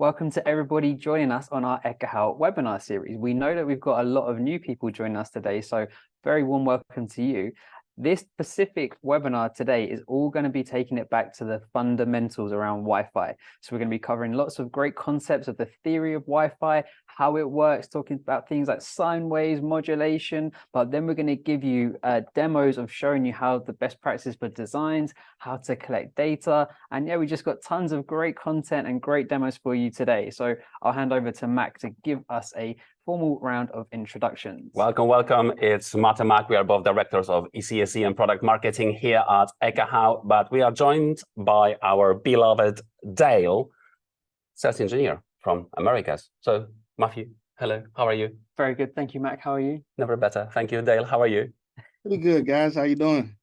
Welcome to everybody joining us on our Ekahau webinar series. We know that we've got a lot of new people joining us today, so very warm welcome to you. This specific webinar today is all going to be taking it back to the fundamentals around Wi-Fi. So we're going to be covering lots of great concepts of the theory of Wi-Fi, how it works, talking about things like sine waves, modulation, but then we're going to give you demos of showing you how the best practices for designs, how to collect data. And yeah, we just got tons of great content and great demos for you today. So I'll hand over to Mac to give us a formal round of introductions. Welcome, welcome. It's Matt and Mac. We are both directors of ECSE and product marketing here at Ekahau, but we are joined by our beloved Dale, sales engineer from Americas. So Matthew, hello, how are you? Very good, thank you, Mac. How are you? Never better. Thank you, Dale. How are you? Pretty good, guys. How you doing?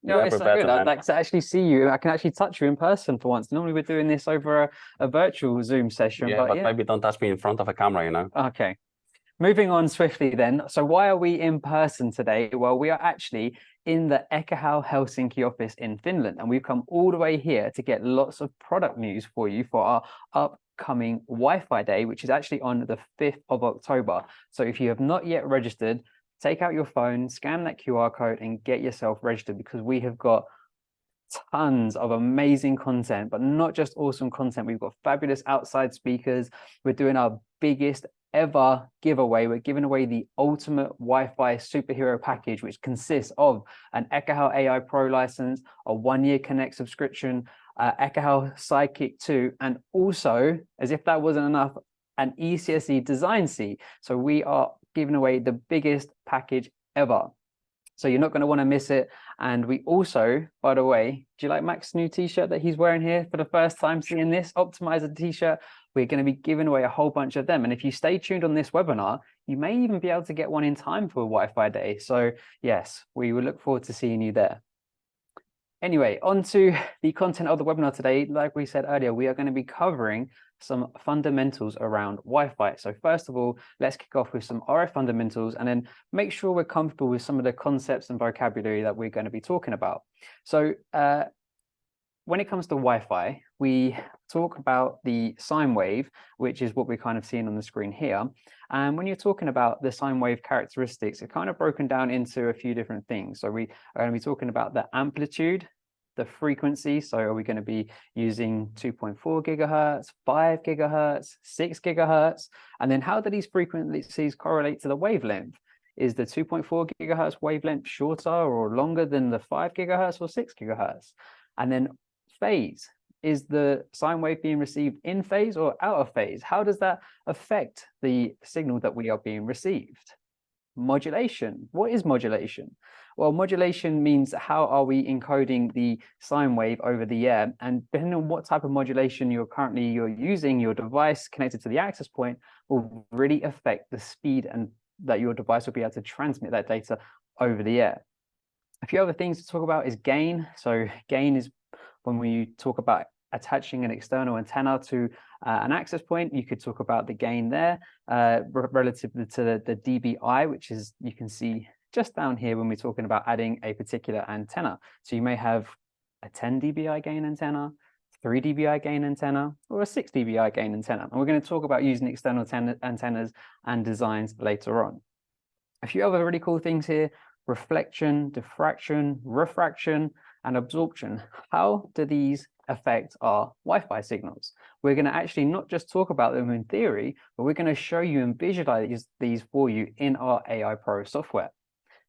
No, it's so good. I'd like to actually see you. I can actually touch you in person for once. Normally we're doing this over a virtual Zoom session. Yeah, but maybe don't touch me in front of a camera, you know? Okay. Moving on swiftly then. So why are we in person today? Well, we are actually in the Ekahau Helsinki office in Finland, and we've come all the way here to get lots of product news for you for our upcoming Wi-Fi day, which is actually on the 5th of October. So if you have not yet registered, take out your phone, scan that QR code and get yourself registered, because we have got tons of amazing content, but not just awesome content. We've got fabulous outside speakers. We're doing our biggest ever giveaway. We're giving away the ultimate Wi-Fi superhero package, which consists of an Ekahau AI Pro license, a 1-year Connect subscription, Ekahau Sidekick 2, and also, as if that wasn't enough, an ECSE design seat. So we are giving away the biggest package ever. So you're not going to want to miss it. And we also, by the way, do you like Mac's new t-shirt that he's wearing here for the first time seeing this Optimizer t-shirt? We're going to be giving away a whole bunch of them. And if you stay tuned on this webinar, you may even be able to get one in time for Wi-Fi day. So yes, we will look forward to seeing you there. Anyway, on to the content of the webinar today. Like we said earlier, we are going to be covering some fundamentals around Wi-Fi. So first of all, let's kick off with some RF fundamentals and then make sure we're comfortable with some of the concepts and vocabulary that we're going to be talking about. So when it comes to Wi-Fi, we talk about the sine wave, which is what we're kind of seeing on the screen here. And when you're talking about the sine wave characteristics, it's kind of broken down into a few different things. So we are going to be talking about the amplitude, the frequency. So are we going to be using 2.4 gigahertz, 5 gigahertz, 6 gigahertz? And then how do these frequencies correlate to the wavelength? Is the 2.4 gigahertz wavelength shorter or longer than the 5 gigahertz or 6 gigahertz? And then phase. Is the sine wave being received in phase or out of phase? How does that affect the signal that we are being received? Modulation. What is modulation? Well, modulation means how are we encoding the sine wave over the air, and depending on what type of modulation you're using, your device connected to the access point will really affect the speed and that your device will be able to transmit that data over the air. A few other things to talk about is gain. So gain is when we talk about attaching an external antenna to an access point. You could talk about the gain there relative to the dBi, which is, you can see just down here when we're talking about adding a particular antenna. So you may have a 10 dBi gain antenna, 3 dBi gain antenna, or a 6 dBi gain antenna. And we're going to talk about using external antennas and designs later on. A few other really cool things here: reflection, diffraction, refraction, and absorption. How do these affect our Wi-Fi signals? We're going to actually not just talk about them in theory, but we're going to show you and visualize these for you in our AI Pro software.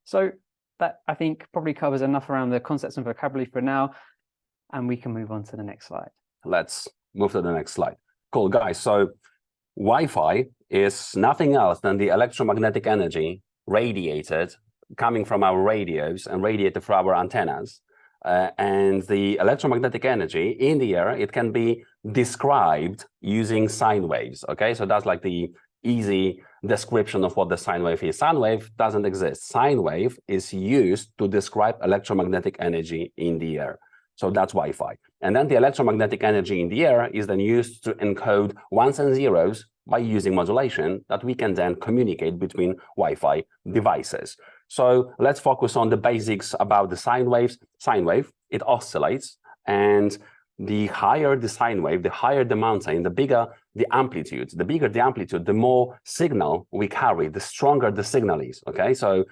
So that, I think, probably covers enough around the concepts and vocabulary for now, and we can move on to the next slide. Let's move to the next slide. Cool, guys. So Wi-Fi is nothing else than the electromagnetic energy radiated, coming from our radios and radiated through our antennas. And the electromagnetic energy in the air, it can be described using sine waves. Okay, so that's like the easy description of what the sine wave is. Sine wave doesn't exist. Sine wave is used to describe electromagnetic energy in the air. So that's Wi-Fi. And then the electromagnetic energy in the air is then used to encode ones and zeros by using modulation that we can then communicate between Wi-Fi devices. So let's focus on the basics about the sine waves. Sine wave, it oscillates, and the higher the sine wave, the higher the mountain, the bigger the amplitude. The bigger the amplitude, the more signal we carry, the stronger the signal is, okay? So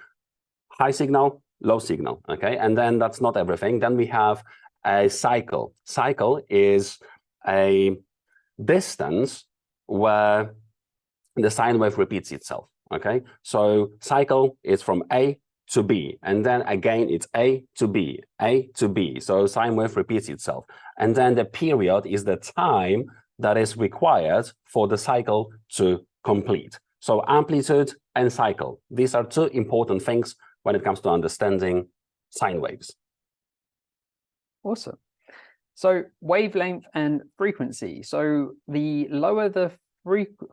high signal, low signal, okay? And then that's not everything. Then we have a cycle. Cycle is a distance where the sine wave repeats itself, okay? So cycle is from A to B, and then again it's A to B, A to B. So sine wave repeats itself. And then the period is the time that is required for the cycle to complete. So amplitude and cycle, these are two important things when it comes to understanding sine waves. Awesome. So wavelength and frequency. So the lower the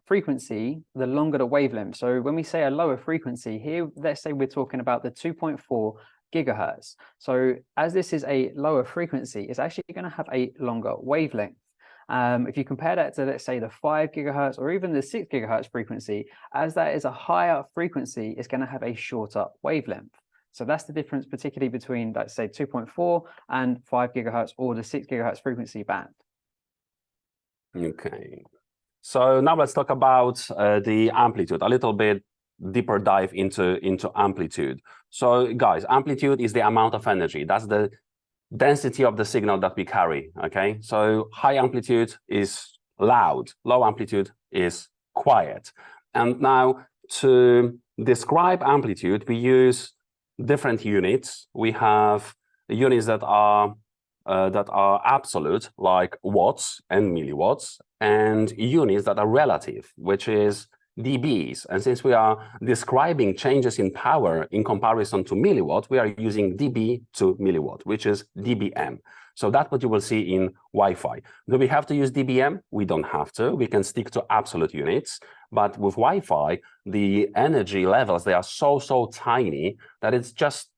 frequency, the longer the wavelength. So when we say a lower frequency here, let's say we're talking about the 2.4 gigahertz. So as this is a lower frequency, it's actually going to have a longer wavelength. If you compare that to, let's say, the 5 gigahertz or even the 6 gigahertz frequency, as that is a higher frequency, it's going to have a shorter wavelength. So that's the difference, particularly between, let's say, 2.4 and 5 gigahertz or the 6 gigahertz frequency band. Okay. So now let's talk about the amplitude, a little bit deeper dive into amplitude. So guys, amplitude is the amount of energy. That's the density of the signal that we carry, okay? So high amplitude is loud, low amplitude is quiet. And now to describe amplitude, we use different units. We have units that are absolute, like watts and milliwatts, and units that are relative, which is dBs. And since we are describing changes in power in comparison to milliwatt, we are using dB to milliwatt, which is dBm. So that's what you will see in Wi-Fi. Do we have to use dBm? We don't have to. We can stick to absolute units. But with Wi-Fi, the energy levels, they are so tiny that it's just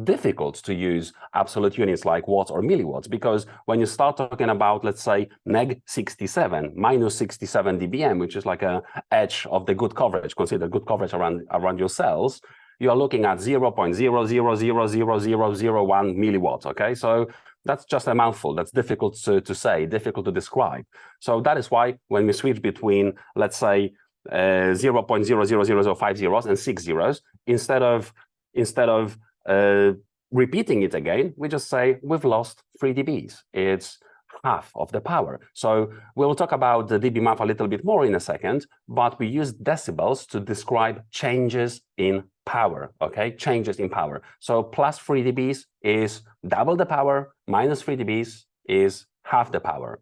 difficult to use absolute units like watts or milliwatts, because when you start talking about, let's say, neg 67, minus 67 dBm, which is like a edge of the good coverage, consider good coverage around your cells, you are looking at 0.0000001 milliwatts, okay? So that's just a mouthful. That's difficult to say, difficult to describe. So that is why when we switch between, let's say, 0.00050 zeros and 6 zeros, instead of repeating it again, we just say we've lost 3 dBs. It's half of the power. So we'll talk about the dB math a little bit more in a second, but we use decibels to describe changes in power, okay? Changes in power. So plus 3 dBs is double the power, minus 3 dBs is half the power.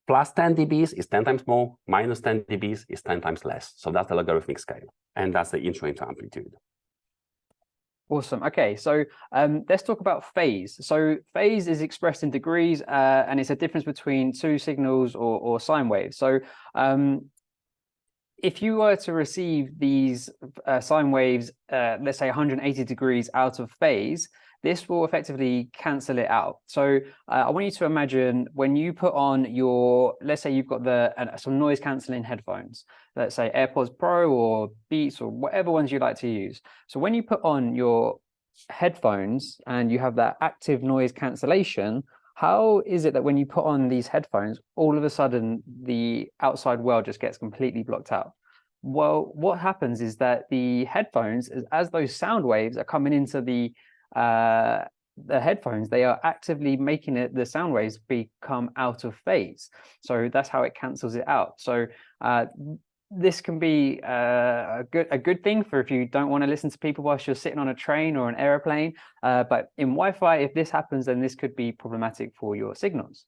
Plus 10 dBs is 10 times more, minus 10 dBs is 10 times less. So that's the logarithmic scale. And that's the intro into amplitude. Awesome. Okay, so let's talk about phase. So phase is expressed in degrees, and it's a difference between two signals or sine waves. So if you were to receive these sine waves, let's say 180 degrees out of phase, this will effectively cancel it out. So I want you to imagine when you put on your, let's say you've got some noise cancelling headphones, let's say AirPods Pro or Beats or whatever ones you like to use. So when you put on your headphones and you have that active noise cancellation, how is it that when you put on these headphones, all of a sudden the outside world just gets completely blocked out? Well, what happens is that the headphones, as those sound waves are coming into the headphones, they are actively making the sound waves become out of phase. So that's how it cancels it out. So this can be a good thing for if you don't want to listen to people whilst you're sitting on a train or an airplane. But in Wi-Fi, if this happens, then this could be problematic for your signals.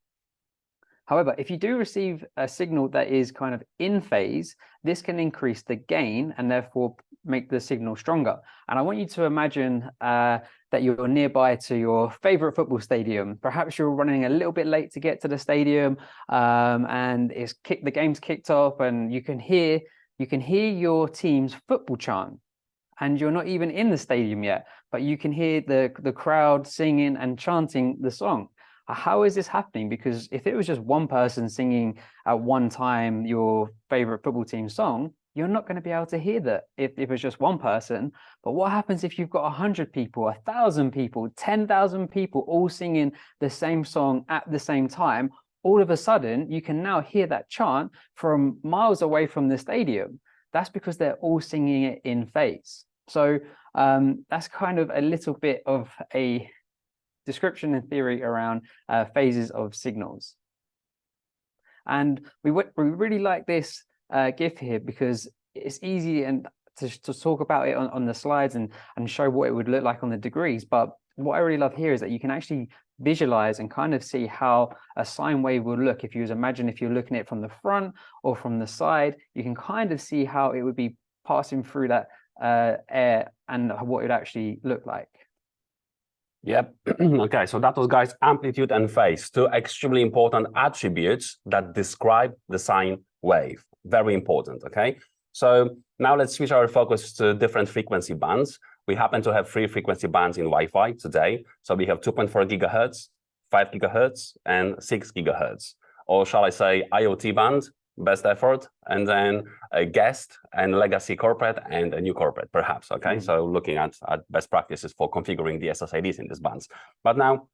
However, if you do receive a signal that is kind of in phase, this can increase the gain and therefore make the signal stronger. And I want you to imagine that you're nearby to your favorite football stadium. Perhaps you're running a little bit late to get to the stadium, and the game's kicked off, and you can hear your team's football chant. And you're not even in the stadium yet, but you can hear the crowd singing and chanting the song. How is this happening? Because if it was just one person singing at one time your favorite football team song, you're not going to be able to hear that if it's just one person. But what happens if you've got 100 people, 1,000 people, 10,000 people all singing the same song at the same time? All of a sudden, you can now hear that chant from miles away from the stadium. That's because they're all singing it in phase. So that's kind of a little bit of a description and theory around phases of signals. And we really like this GIF here because it's easy and to talk about it on the slides and show what it would look like on the degrees. But what I really love here is that you can actually visualize and kind of see how a sine wave would look. If you imagine if you're looking at it from the front or from the side, you can kind of see how it would be passing through that air and what it would actually look like. Yep. Okay, so that was, guys, amplitude and phase, two extremely important attributes that describe the sine wave. Very important, okay? So now let's switch our focus to different frequency bands. We happen to have 3 frequency bands in Wi-Fi today. So we have 2.4 gigahertz, 5 gigahertz, and 6 gigahertz. Or shall I say IoT band, best effort, and then a guest and legacy corporate and a new corporate, perhaps, okay? So looking at best practices for configuring the SSIDs in these bands. But now,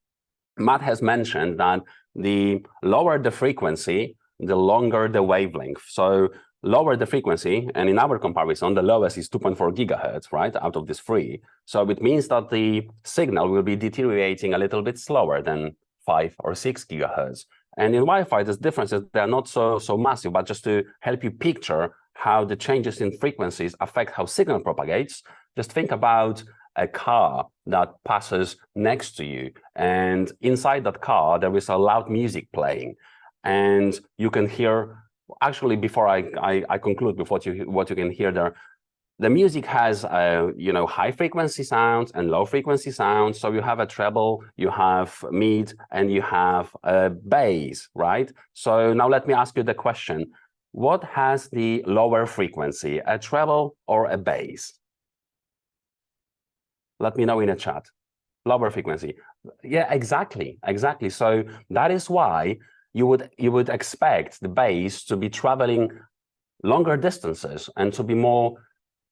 Matt has mentioned that the lower the frequency, the longer the wavelength. So lower the frequency, and in our comparison, the lowest is 2.4 gigahertz, right, out of this 3. So it means that the signal will be deteriorating a little bit slower than 5 or 6 gigahertz. And in Wi-Fi, there's differences. They're not so massive, but just to help you picture how the changes in frequencies affect how signal propagates, just think about a car that passes next to you. And inside that car, there is a loud music playing. And you can hear, actually, before I conclude with what you can hear there, the music has, high frequency sounds and low frequency sounds. So you have a treble, you have mid, and you have a bass, right? So now let me ask you the question. What has the lower frequency, a treble or a bass? Let me know in the chat. Lower frequency. Yeah, exactly. So that is why you would expect the bass to be traveling longer distances and to be more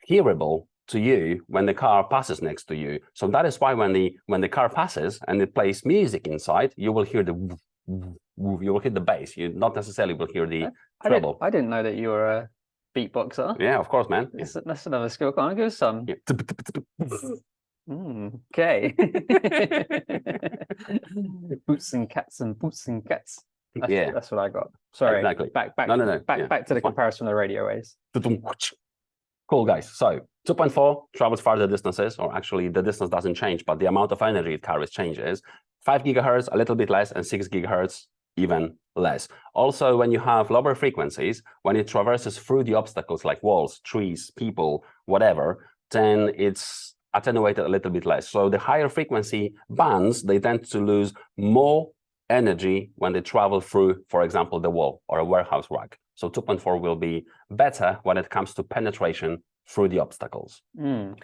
hearable to you when the car passes next to you. So that is why when the car passes and it plays music inside, you will hear the bass. You not necessarily will hear the treble. I didn't know that you were a beatboxer. Yeah, of course, man. That's another skill. Can't give us some. Yeah. Okay. Boots and cats and boots and cats. That's what I got. Sorry. Exactly. Back to the comparison of the radio waves. Cool, guys. So 2.4 travels farther distances, or actually the distance doesn't change, but the amount of energy it carries changes. 5 gigahertz, a little bit less, and 6 gigahertz, even less. Also, when you have lower frequencies, when it traverses through the obstacles like walls, trees, people, whatever, then it's attenuated a little bit less. So the higher frequency bands, they tend to lose more energy when they travel through, for example, the wall or a warehouse rack. So 2.4 will be better when it comes to penetration through the obstacles. And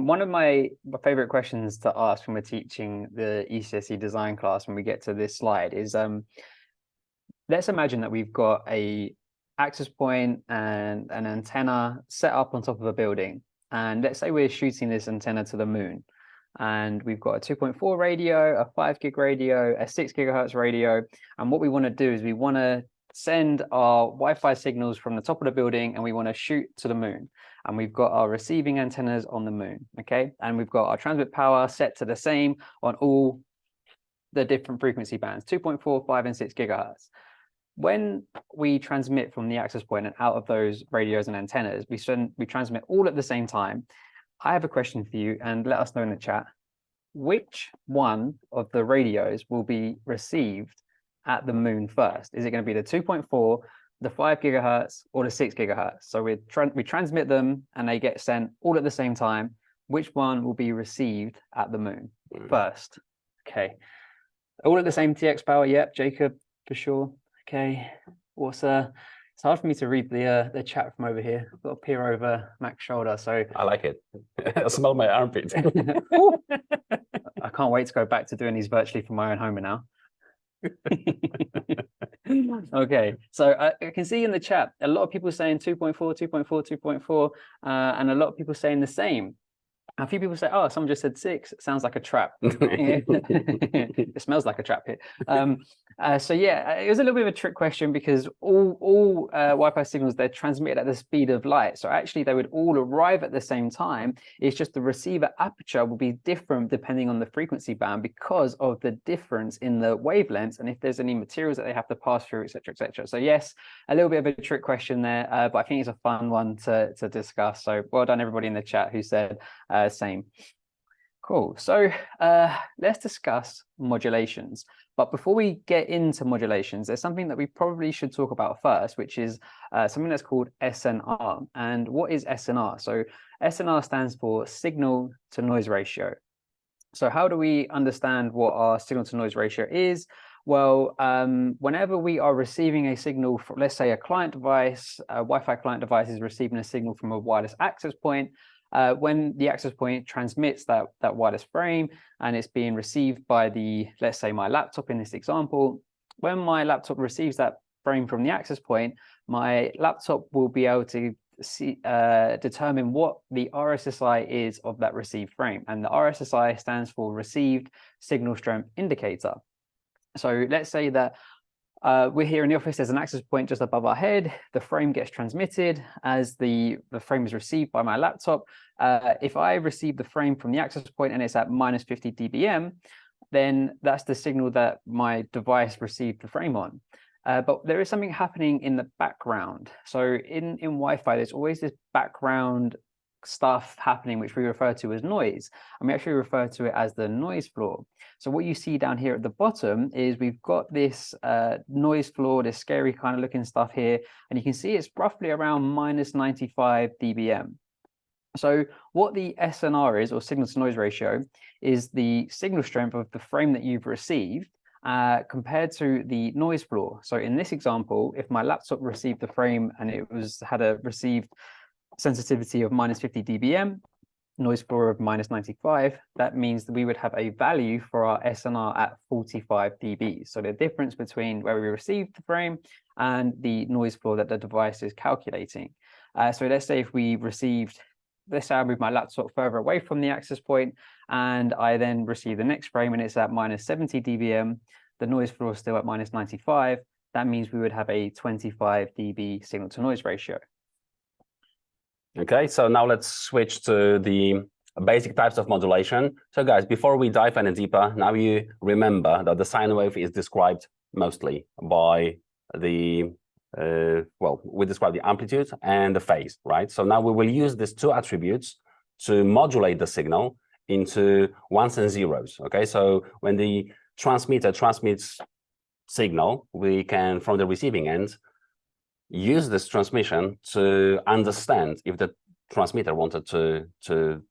one of my favorite questions to ask when we're teaching the ECSE design class when we get to this slide is, let's imagine that we've got a access point and an antenna set up on top of a building. And let's say we're shooting this antenna to the moon. And we've got a 2.4 radio, a 5 gig radio, a 6 gigahertz radio. And what we want to do is we want to send our Wi-Fi signals from the top of the building and we want to shoot to the moon. And we've got our receiving antennas on the moon, okay? And we've got our transmit power set to the same on all the different frequency bands, 2.4, 5, and 6 gigahertz. When we transmit from the access point and out of those radios and antennas, we transmit all at the same time. I have a question for you, and let us know in the chat. Which one of the radios will be received at the moon first? Is it going to be the 2.4, the 5 gigahertz, or the 6 gigahertz? So we transmit them and they get sent all at the same time. Which one will be received at the moon first? Okay. All at the same TX power. Yep, Jacob, for sure. Okay. Also, it's hard for me to read the chat from over here. I've got to peer over Mac's shoulder. So I like it. I smell my armpit. I can't wait to go back to doing these virtually from my own home now. Okay, so I can see in the chat a lot of people saying 2.4, 2.4, 2.4, and a lot of people saying the same. A few people say, "Oh, someone just said 6. It sounds like a trap." It smells like a trap here. So yeah, it was a little bit of a trick question because all Wi-Fi signals, they're transmitted at the speed of light. So actually, they would all arrive at the same time. It's just the receiver aperture will be different depending on the frequency band because of the difference in the wavelengths and if there's any materials that they have to pass through, etc., etc. So yes, a little bit of a trick question there, but I think it's a fun one to discuss. So well done, everybody in the chat who said same. Cool. So let's discuss modulations. But before we get into modulations, there's something that we probably should talk about first, which is something that's called SNR. And what is SNR? So SNR stands for signal to noise ratio. So how do we understand what our signal to noise ratio is? Well, whenever we are receiving a signal from, let's say, a client device, a Wi-Fi client device is receiving a signal from a wireless access point. When the access point transmits that wireless frame and it's being received by let's say my laptop in this example, when my laptop receives that frame from the access point, my laptop will be able to determine what the RSSI is of that received frame. And the RSSI stands for Received Signal Strength Indicator. So let's say that we're here in the office, there's an access point just above our head, the frame gets transmitted as the frame is received by my laptop. If I receive the frame from the access point and it's at -50 dBm, then that's the signal that my device received the frame on. But there is something happening in the background. So in Wi-Fi, there's always this background stuff happening, which we refer to as noise, and we actually refer to it as the noise floor. So what you see down here at the bottom is we've got this noise floor, this scary kind of looking stuff here, and you can see it's roughly around -95 dBm. So what the SNR is, or signal to noise ratio, is the signal strength of the frame that you've received compared to the noise floor. So in this example, if my laptop received the frame and it had a received sensitivity of -50 dBm, noise floor of -95, that means that we would have a value for our SNR at 45 dB. So the difference between where we received the frame and the noise floor that the device is calculating. So let's say if we received, let's say I move my laptop further away from the access point and I then receive the next frame and it's at -70 dBm, the noise floor is still at -95, that means we would have a 25 dB signal to noise ratio. Okay, so now let's switch to the basic types of modulation. So guys, before we dive any deeper, now you remember that the sine wave is described mostly by the, we describe the amplitude and the phase, right? So now we will use these two attributes to modulate the signal into ones and zeros, okay? So when the transmitter transmits signal, we can, from the receiving end, use this transmission to understand if the transmitter wanted to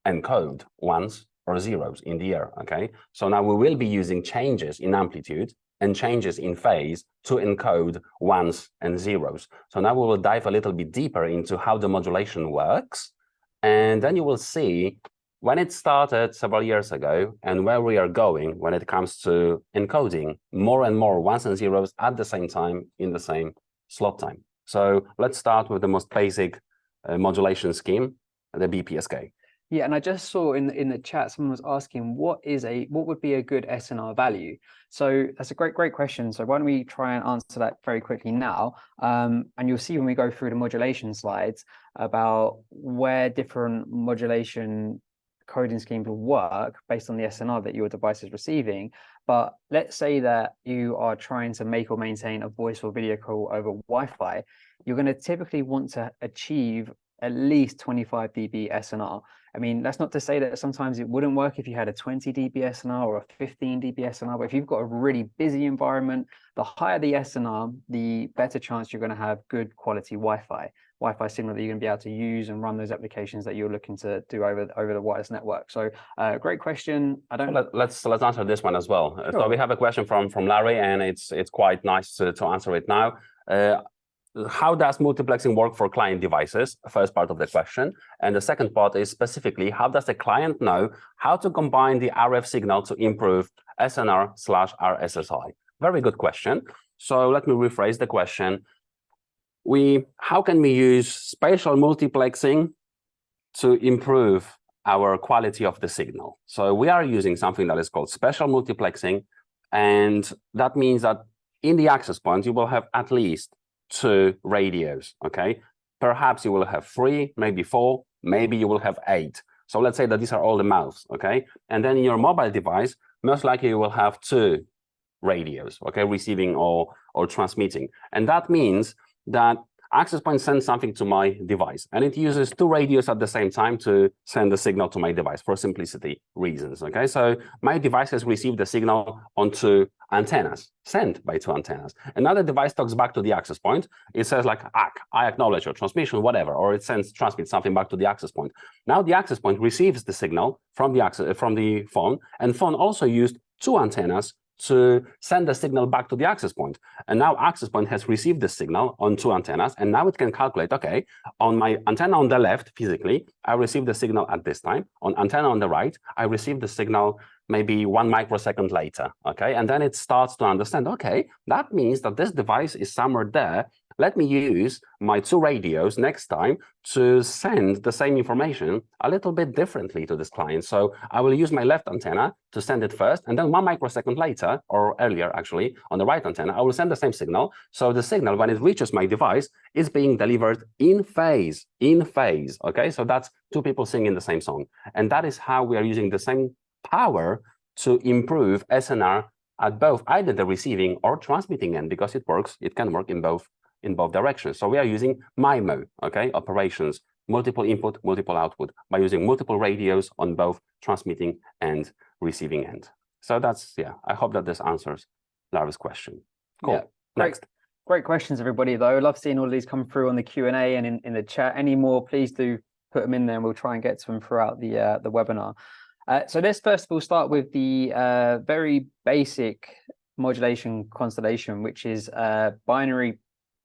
encode ones or zeros in the air, okay? So now we will be using changes in amplitude and changes in phase to encode ones and zeros. So now we will dive a little bit deeper into how the modulation works, and then you will see when it started several years ago and where we are going when it comes to encoding more and more ones and zeros at the same time in the same slot time. So let's start with the most basic modulation scheme, the BPSK. Yeah, and I just saw in the chat someone was asking what would be a good SNR value. So that's a great question. So why don't we try and answer that very quickly now? And you'll see when we go through the modulation slides about where different modulation coding schemes will work based on the SNR that your device is receiving. But let's say that you are trying to make or maintain a voice or video call over Wi-Fi. You're going to typically want to achieve at least 25 dB SNR. I mean, that's not to say that sometimes it wouldn't work if you had a 20 dB SNR or a 15 dB SNR, but if you've got a really busy environment, the higher the SNR, the better chance you're going to have good quality Wi-Fi signal that you're going to be able to use and run those applications that you're looking to do over the wireless network. So great question. Let's answer this one as well. Sure. So we have a question from Larry, and it's quite nice to answer it now. How does multiplexing work for client devices? First part of the question. And the second part is specifically, how does the client know how to combine the RF signal to improve SNR/RSSI? Very good question. So let me rephrase the question. How can we use spatial multiplexing to improve our quality of the signal? So we are using something that is called spatial multiplexing, and that means that in the access point, you will have at least 2 radios, okay? Perhaps you will have 3, maybe 4, maybe you will have 8. So let's say that these are all the mouths, okay? And then in your mobile device, most likely you will have 2 radios, okay, receiving or transmitting. And that means that access point sends something to my device, and it uses 2 radios at the same time to send the signal to my device for simplicity reasons, okay? So my device has received the signal on 2 antennas, sent by 2 antennas. Another device talks back to the access point. It says like, I acknowledge your transmission, whatever, or it transmits something back to the access point. Now the access point receives the signal from the phone, and phone also used 2 antennas to send the signal back to the access point. And now access point has received the signal on 2 antennas, and now it can calculate, okay, on my antenna on the left, physically, I received the signal at this time. On antenna on the right, I received the signal maybe 1 microsecond later, okay? And then it starts to understand, okay, that means that this device is somewhere there. Let me use my 2 radios next time to send the same information a little bit differently to this client. So I will use my left antenna to send it first, and then 1 microsecond later, or earlier actually, on the right antenna, I will send the same signal. So the signal, when it reaches my device, is being delivered in phase, okay? So that's 2 people singing the same song. And that is how we are using the same power to improve SNR at both either the receiving or transmitting end, because it can work in both directions. So we are using MIMO, okay, operations, multiple input, multiple output, by using multiple radios on both transmitting and receiving end. So that's, yeah, I hope that this answers Lara's question. Cool. Yeah, Next. Great questions, everybody, though. I love seeing all of these come through on the Q&A and in the chat. Any more, please do put them in there, and we'll try and get to them throughout the webinar. So let's first of all start with the very basic modulation constellation, which is binary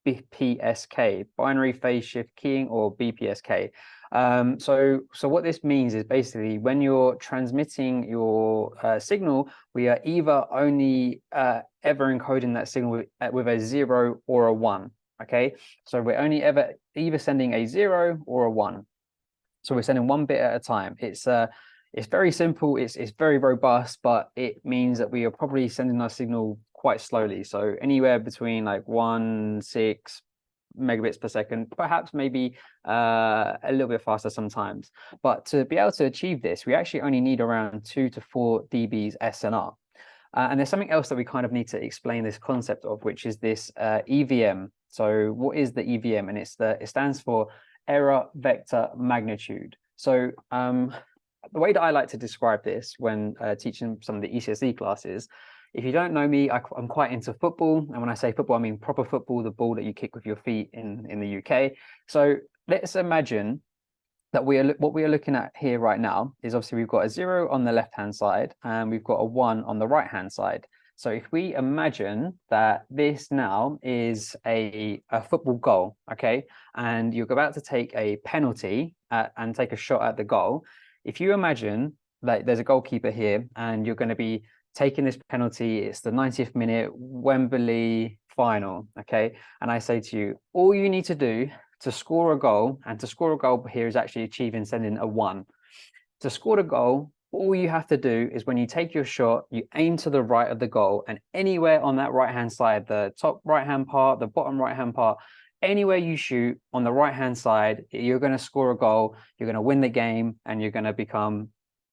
BPSK, binary phase shift keying, or BPSK. So what this means is basically when you're transmitting your signal, we are either only ever encoding that signal with a 0 or a 1. Okay, so we're only ever either sending a 0 or a 1. So we're sending 1 bit at a time. It's very simple. It's very robust, but it means that we are probably sending our signal quite slowly. So anywhere between like 1.6 megabits per second, perhaps maybe a little bit faster sometimes. But to be able to achieve this, we actually only need around 2 to 4 dBs SNR. And there's something else that we kind of need to explain this concept of, which is this EVM. So what is the EVM? And it stands for error vector magnitude. So the way that I like to describe this when teaching some of the ECSE classes, if you don't know me, I'm quite into football. And when I say football, I mean proper football, the ball that you kick with your feet in the UK. So let's imagine that what we are looking at here right now is obviously we've got a 0 on the left-hand side and we've got a 1 on the right-hand side. So if we imagine that this now is a football goal, okay, and you're about to take a penalty and take a shot at the goal, if you imagine that there's a goalkeeper here and you're going to be taking this penalty, it's the 90th minute Wembley final, okay, and I say to you, all you need to do to score a goal, and to score a goal here is actually achieving sending a 1. To score the goal, all you have to do is when you take your shot, you aim to the right of the goal, and anywhere on that right-hand side, the top right-hand part, the bottom right-hand part, anywhere you shoot on the right-hand side, you're going to score a goal, you're going to win the game, and you're going to become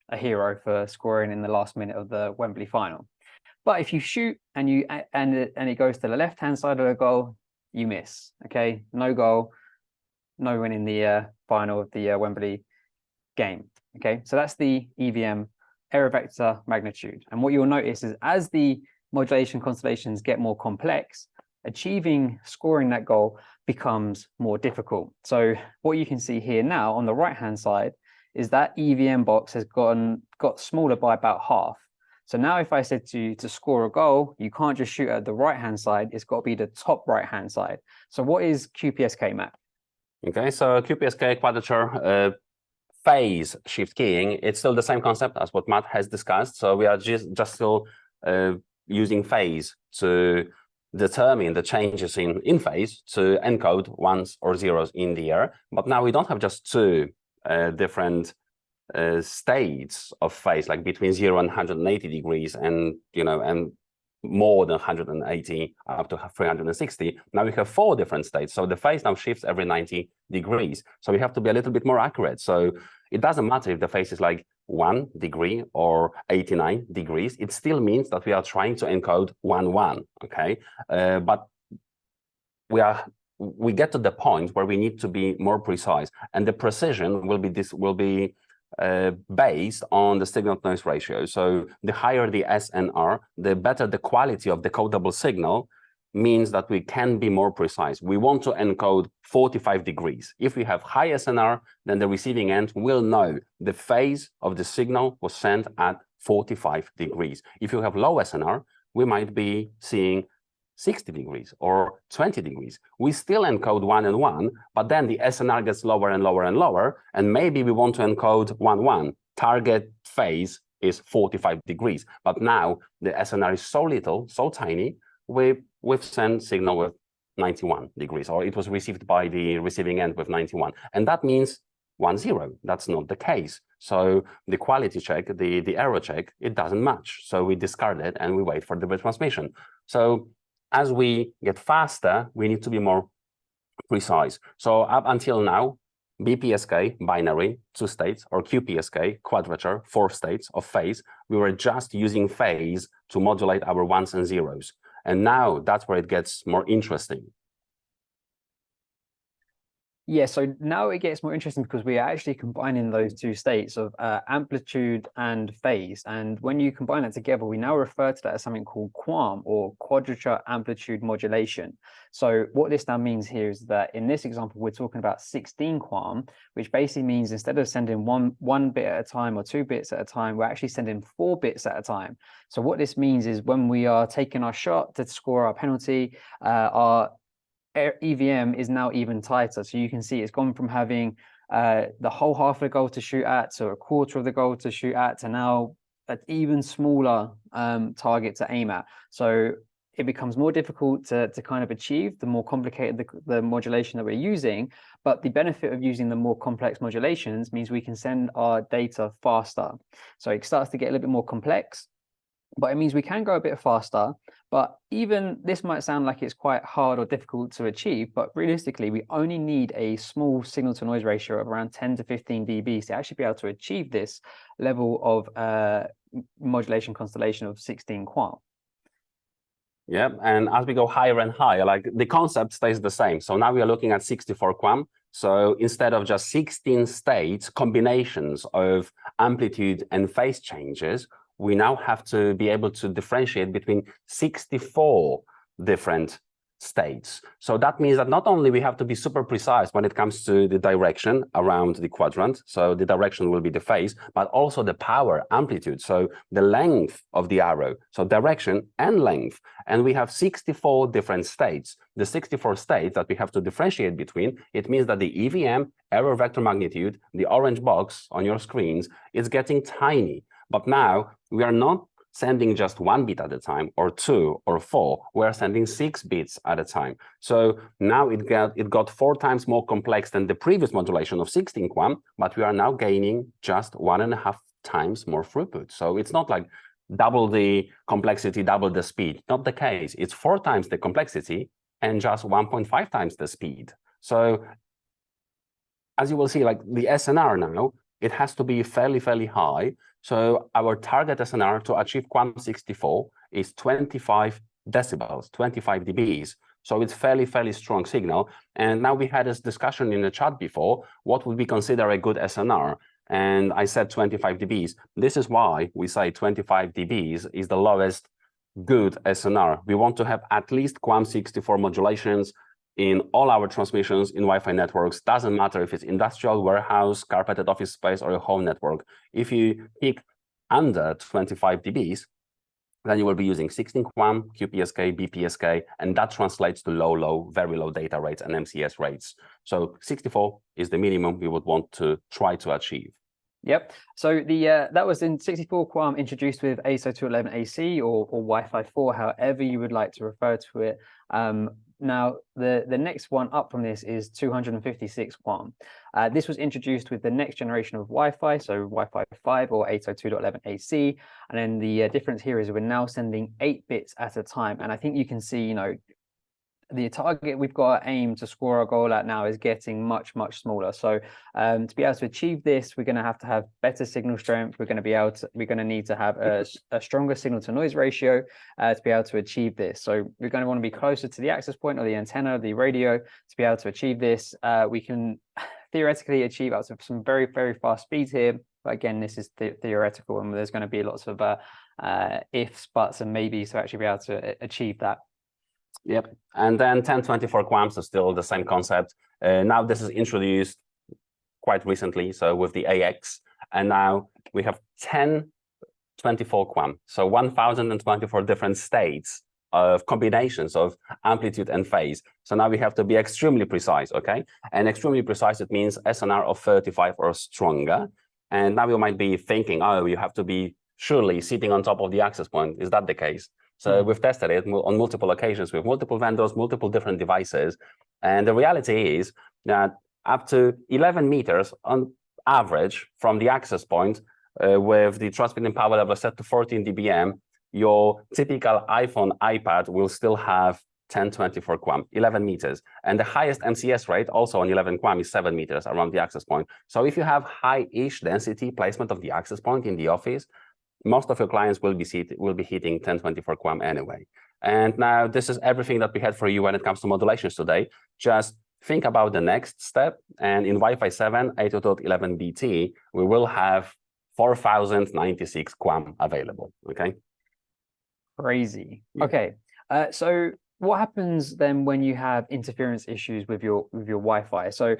a hero for scoring in the last minute of the Wembley final. But if you shoot and it goes to the left-hand side of the goal, you miss, okay? No goal, no win in the final of the Wembley game. Okay, so that's the EVM, error vector magnitude. And what you'll notice is as the modulation constellations get more complex, scoring that goal becomes more difficult. So what you can see here now on the right-hand side is that EVM box has got smaller by about half. So now if I said to score a goal, you can't just shoot at the right-hand side, it's got to be the top right-hand side. So what is QPSK, Matt? Okay, so QPSK, quadrature, phase shift keying, it's still the same concept as what Matt has discussed. So we are just still using phase to determine the changes in phase to encode ones or zeros in the air. But now we don't have just two different states of phase, like between 0 and 180 degrees, and and more than 180 up to 360. Now we have 4 different states. So the phase now shifts every 90 degrees. So we have to be a little bit more accurate. So it doesn't matter if the phase is like 1 degree or 89 degrees. It still means that we are trying to encode 1, okay? But we get to the point where we need to be more precise, and the precision will be based on the signal-to-noise ratio. So the higher the SNR, the better the quality of the codable signal, means that we can be more precise. We want to encode 45 degrees. If we have high SNR, then the receiving end will know the phase of the signal was sent at 45 degrees. If you have low SNR, we might be seeing 60 degrees or 20 degrees. We still encode 1 and 1, but then the SNR gets lower and lower and lower, and maybe we want to encode 1. Target phase is 45 degrees, but now the SNR is so little, so tiny, we've sent signal with 91 degrees, or it was received by the receiving end with 91, and that means 10. That's not the case. So the quality check, the error check, it doesn't match. So we discard it and we wait for the retransmission. So as we get faster, we need to be more precise. So up until now, BPSK, binary, 2 states, or QPSK, quadrature, 4 states of phase, we were just using phase to modulate our ones and zeros. And now that's where it gets more interesting. Yeah, so now it gets more interesting because we are actually combining those 2 states of amplitude and phase. And when you combine that together, we now refer to that as something called QAM, or quadrature amplitude modulation. So what this now means here is that in this example, we're talking about 16 QAM, which basically means instead of sending one bit at a time or 2 bits at a time, we're actually sending 4 bits at a time. So what this means is when we are taking our shot to score our penalty, our EVM is now even tighter. So you can see it's gone from having the whole half of the goal to shoot at, to a quarter of the goal to shoot at, to now an even smaller target to aim at. So it becomes more difficult to kind of achieve the more complicated the modulation that we're using. But the benefit of using the more complex modulations means we can send our data faster. So it starts to get a little bit more complex, but it means we can go a bit faster. But even this might sound like it's quite hard or difficult to achieve, but realistically, we only need a small signal-to-noise ratio of around 10 to 15 dB to actually be able to achieve this level of modulation constellation of 16 QAM. Yeah, and as we go higher and higher, like the concept stays the same. So now we are looking at 64 QAM. So instead of just 16 states, combinations of amplitude and phase changes, we now have to be able to differentiate between 64 different states. So that means that not only we have to be super precise when it comes to the direction around the quadrant, so the direction will be the phase, but also the power, amplitude, so the length of the arrow, so direction and length. And we have 64 different states. The 64 states that we have to differentiate between, it means that the EVM, error vector magnitude, the orange box on your screens, is getting tiny. But now we are not sending just 1 bit at a time, or 2 or 4. We are sending 6 bits at a time. So now it got 4 times more complex than the previous modulation of 16 QAM, but we are now gaining just 1.5 times more throughput. So it's not like double the complexity, double the speed. Not the case. It's 4 times the complexity and just 1.5 times the speed. So as you will see, like the SNR now, it has to be fairly high. So our target SNR to achieve QAM 64 is 25 decibels, 25 dBs. So it's fairly strong signal. And now we had this discussion in the chat before, what would we consider a good SNR? And I said 25 dBs. This is why we say 25 dBs is the lowest good SNR. We want to have at least QAM 64 modulations in all our transmissions in Wi-Fi networks. Doesn't matter if it's industrial, warehouse, carpeted office space, or a home network. If you pick under 25 dBs, then you will be using 16 QAM, QPSK, BPSK, and that translates to very low data rates and MCS rates. So 64 is the minimum we would want to try to achieve. Yep. So the that was in 64 QAM introduced with ASO 211AC or Wi-Fi 4, however you would like to refer to it. Now the next one up from this is 256 QAM. This was introduced with the next generation of Wi-Fi, so Wi-Fi 5 or ASO 2.11AC. And then the difference here is we're now sending 8 bits at a time. And I think you can see, you know, the target we've got to aim to score our goal at now is getting much smaller. So to be able to achieve this, we're going to have better signal strength. We're going to need to have a stronger signal to noise ratio to be able to achieve this. So we're going to want to be closer to the access point or the antenna, the radio, to be able to achieve this. We can theoretically achieve up to some very fast speeds here, but again, this is theoretical, and there's going to be lots of ifs, buts, and maybes to actually be able to achieve that. Yep, and then 1024 QAMs is still the same concept. Now this is introduced quite recently, so with the AX, and now we have 1024 QAM, so 1024 different states of combinations of amplitude and phase. So now we have to be extremely precise, okay? And extremely precise, it means SNR of 35 or stronger. And now you might be thinking, oh, you have to be surely sitting on top of the access point. Is that the case? So we've tested it on multiple occasions with multiple vendors, multiple different devices. And the reality is that up to 11 meters on average from the access point with the transmitting power level set to 14 dBm, your typical iPhone, iPad will still have 1024 QAM, 11 meters. And the highest MCS rate also on 11 QAM is 7 meters around the access point. So if you have high-ish density placement of the access point in the office, most of your clients will be hitting 1024 QAM anyway. And now this is everything that we had for you when it comes to modulations today. Just think about the next step. And in Wi-Fi 7, 802.11bt, we will have 4096 QAM available, okay? Crazy. Okay, so what happens then when you have interference issues with your Wi-Fi? So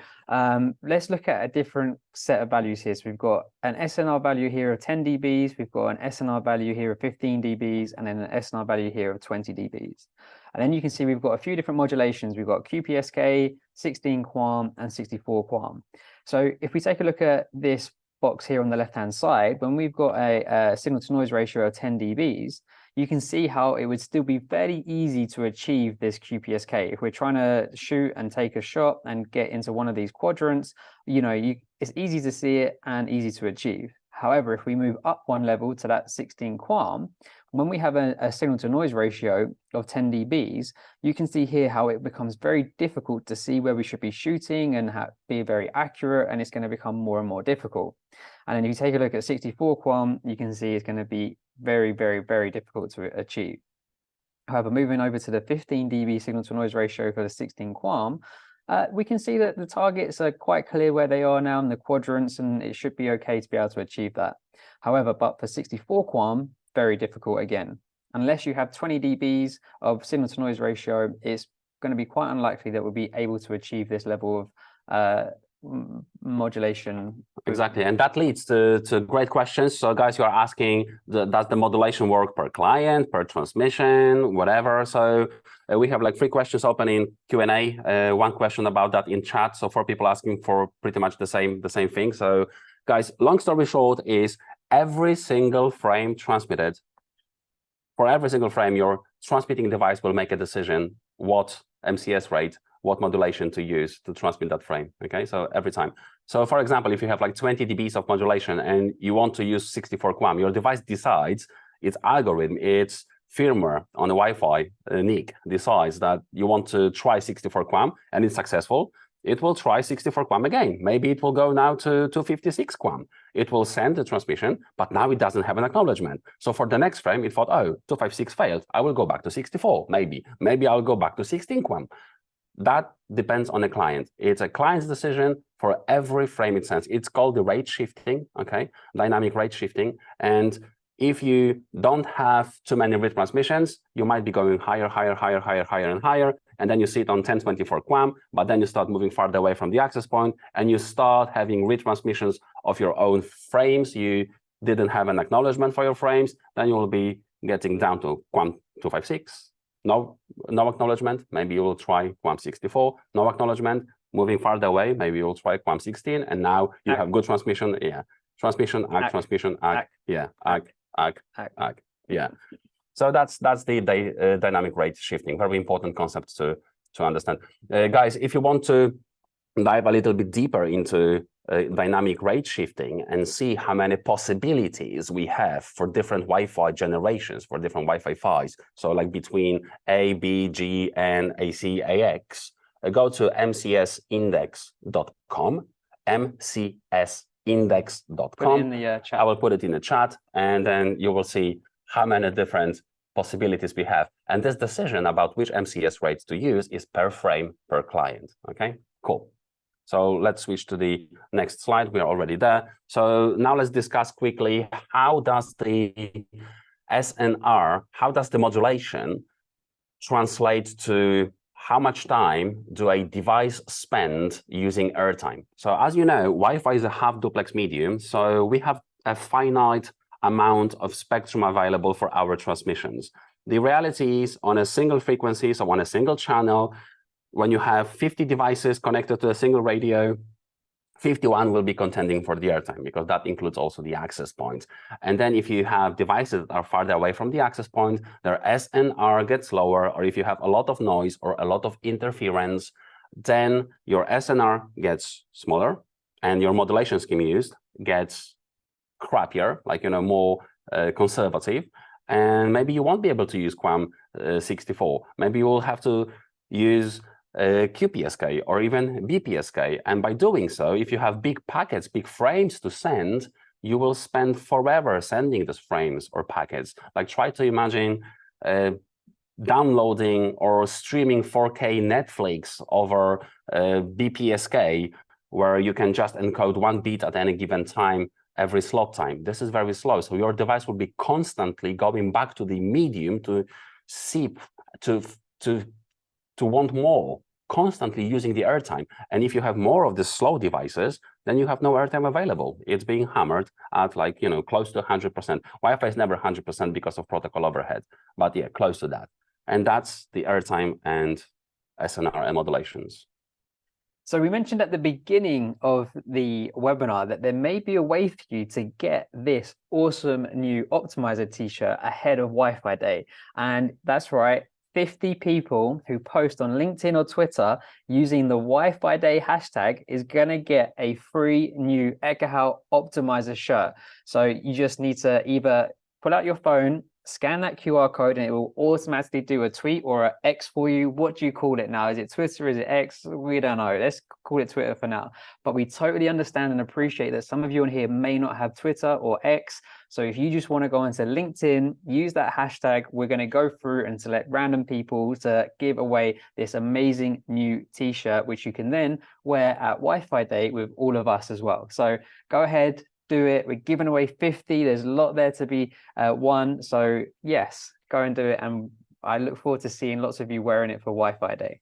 let's look at a different set of values here. So we've got an SNR value here of 10 dBs, we've got an SNR value here of 15 dBs, and then an SNR value here of 20 dBs. And then you can see we've got a few different modulations. We've got QPSK, 16 QAM, and 64 QAM. So if we take a look at this box here on the left-hand side, when we've got a signal to noise ratio of 10 dBs, you can see how it would still be very easy to achieve this QPSK. If we're trying to shoot and take a shot and get into one of these quadrants, you know, it's easy to see it and easy to achieve. However, if we move up one level to that 16 QAM, when we have a signal to noise ratio of 10 dBs, you can see here how it becomes very difficult to see where we should be shooting and be very accurate, and it's going to become more and more difficult. And then if you take a look at 64 QAM, you can see it's going to be very difficult to achieve. However, moving over to the 15 dB signal to noise ratio for the 16 QAM, we can see that the targets are quite clear where they are now in the quadrants, and it should be okay to be able to achieve that. However, but for 64 QAM, very difficult again. Unless you have 20 dBs of signal to noise ratio, it's going to be quite unlikely that we'll be able to achieve this level of modulation. Exactly, and that leads to great questions. So guys, you are asking, does the modulation work per client, per transmission, whatever? So we have like 3 questions open in Q&A, 1 question about that in chat. So 4 people asking for pretty much the same thing. So guys, long story short is every single frame transmitted, for every single frame, your transmitting device will make a decision what MCS rate, what modulation to use to transmit that frame, okay? So every time. So for example, if you have like 20 dBs of modulation and you want to use 64 QAM, your device decides, its algorithm, its firmware on the Wi-Fi NIC decides that you want to try 64 QAM and it's successful, it will try 64 QAM again. Maybe it will go now to 256 QAM. It will send the transmission, but now it doesn't have an acknowledgement. So for the next frame, it thought, oh, 256 failed. I will go back to 64, maybe. Maybe I'll go back to 16 QAM. That depends on the client. It's a client's decision for every frame it sends. It's called the rate shifting, okay? Dynamic rate shifting. And if you don't have too many retransmissions, you might be going higher, and higher. And then you sit on 1024 QAM, but then you start moving farther away from the access point and you start having retransmissions of your own frames. You didn't have an acknowledgement for your frames, then you will be getting down to QAM 256. No acknowledgement, maybe you will try QAM 64, no acknowledgement, moving farther away, maybe you'll try QAM 16, and now you have good transmission. Yeah. Transmission, ACK, transmission, ACK. Yeah, ACK, ACK, ACK. Yeah. So that's the dynamic rate shifting. Very important concept to understand. Guys, if you want to dive a little bit deeper into dynamic rate shifting and see how many possibilities we have for different Wi-Fi generations, for different Wi-Fi PHYs, so like between A, B, G, and AC, AX, go to mcsindex.com, mcsindex.com. Put it in the chat. I will put it in the chat, and then you will see how many different possibilities we have. And this decision about which MCS rates to use is per frame, per client. Okay, cool. So let's switch to the next slide. We are already there. So now let's discuss quickly, how does the SNR, how does the modulation translate to how much time do a device spend using airtime? So as you know, Wi-Fi is a half duplex medium. So we have a finite amount of spectrum available for our transmissions. The reality is on a single frequency, so on a single channel, when you have 50 devices connected to a single radio, 51 will be contending for the airtime, because that includes also the access points. And then if you have devices that are farther away from the access point, their SNR gets lower, or if you have a lot of noise or a lot of interference, then your SNR gets smaller and your modulation scheme used gets crappier, like, you know, more conservative. And maybe you won't be able to use QAM 64. Maybe you will have to use QPSK or even BPSK. And by doing so, if you have big packets, big frames to send, you will spend forever sending those frames or packets. Like, try to imagine downloading or streaming 4K Netflix over BPSK, where you can just encode 1 bit at any given time every slot time. This is very slow. So your device will be constantly going back to the medium to seep, to want more, constantly using the airtime. And if you have more of the slow devices, then you have no airtime available. It's being hammered at, like, you know, close to 100%. Wi-Fi is never 100% because of protocol overhead, but yeah, close to that. And that's the airtime and SNR and modulations. So we mentioned at the beginning of the webinar that there may be a way for you to get this awesome new optimizer t-shirt ahead of Wi-Fi Day. And that's right, 50 people who post on LinkedIn or Twitter using the Wi-Fi Day hashtag is going to get a free new Ekahau optimizer shirt. So you just need to either pull out your phone, scan that QR code, and it will automatically do a tweet or an X for you. What do you call it now? Is it Twitter? Is it X? We don't know. Let's call it Twitter for now. But we totally understand and appreciate that some of you on here may not have Twitter or X. So if you just want to go onto LinkedIn, use that hashtag. We're going to go through and select random people to give away this amazing new t-shirt, which you can then wear at Wi-Fi Day with all of us as well. So go ahead, do it. We're giving away 50. There's a lot there to be won. So yes, go and do it. And I look forward to seeing lots of you wearing it for Wi-Fi Day.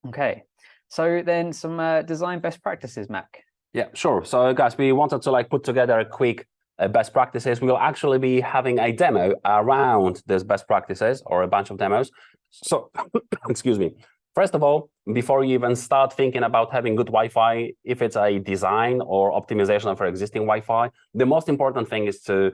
Okay, so then some design best practices, Mac. Yeah, sure. So guys, we wanted to like put together a quick best practices. We will actually be having a demo around this best practices, or a bunch of demos. So, excuse me. First of all, before you even start thinking about having good Wi-Fi, if it's a design or optimization of our existing Wi-Fi, the most important thing is to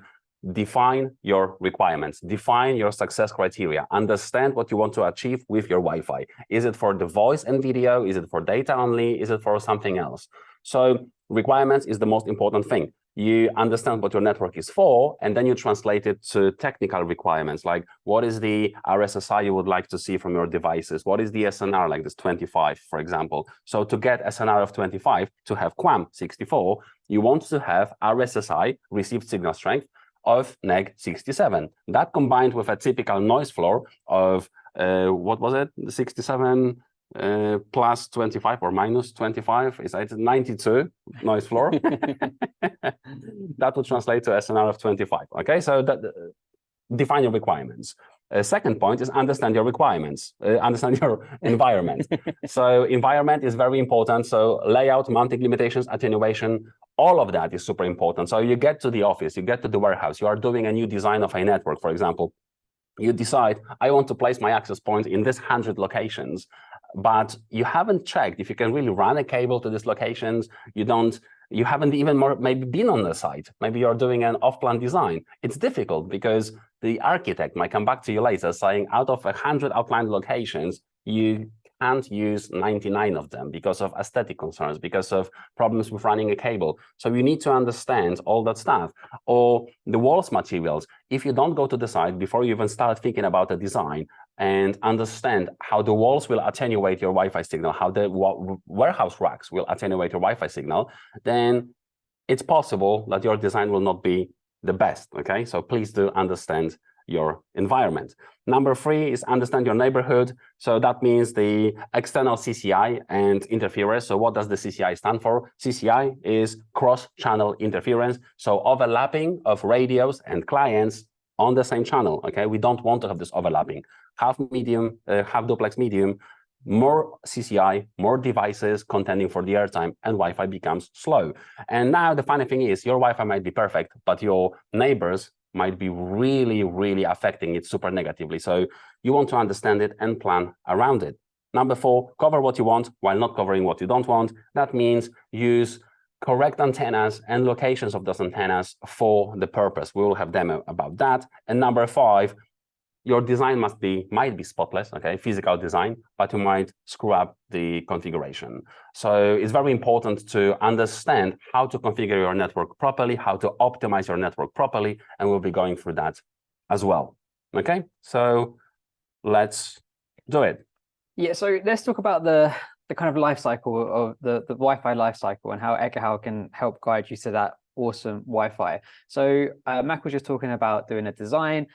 define your requirements, define your success criteria, understand what you want to achieve with your Wi-Fi. Is it for the voice and video? Is it for data only? Is it for something else? So requirements is the most important thing. You understand what your network is for, and then you translate it to technical requirements, like what is the RSSI you would like to see from your devices? What is the SNR, like this 25, for example? So to get SNR of 25, to have QAM 64, you want to have RSSI, received signal strength, of neg 67. That combined with a typical noise floor of, what was it, 67 plus 25 or minus 25, is it 92 noise floor? That would translate to SNR of 25. Okay, so that, define your requirements. Second point is understand your requirements, understand your environment. So environment is very important. So layout, mounting limitations, attenuation, all of that is super important. So you get to the office, you get to the warehouse, you are doing a new design of a network, for example. You decide, I want to place my access point in this 100 locations. but you haven't checked if you can really run a cable to these locations. You haven't even maybe been on the site. Maybe you're doing an off-plan design. It's difficult because the architect might come back to you later saying out of 100 outlined locations, you can't use 99 of them because of aesthetic concerns, because of problems with running a cable. So you need to understand all that stuff. Or the walls materials. If you don't go to the site before you even start thinking about a design and understand how the walls will attenuate your Wi-Fi signal, how the warehouse racks will attenuate your Wi-Fi signal, then it's possible that your design will not be the best, okay? So please do understand your environment. Number 3 is understand your neighborhood. So that means the external CCI and interference. So what does the CCI stand for? CCI is cross-channel interference. So overlapping of radios and clients on the same channel, okay? We don't want to have this overlapping. Half duplex medium, more CCI, more devices contending for the airtime, and Wi-Fi becomes slow. And now the funny thing is your Wi-Fi might be perfect, but your neighbors might be really, really affecting it super negatively. So you want to understand it and plan around it. Number 4, cover what you want while not covering what you don't want. That means use correct antennas and locations of those antennas for the purpose. We will have demo about that. And number 5, your design might be spotless, okay, physical design, but you might screw up the configuration. So it's very important to understand how to configure your network properly, how to optimize your network properly, and we'll be going through that as well. Okay, so let's do it. Yeah, so let's talk about the kind of life cycle of the Wi-Fi life cycle and how Ekahau can help guide you to that awesome Wi-Fi. So Mac was just talking about doing a design,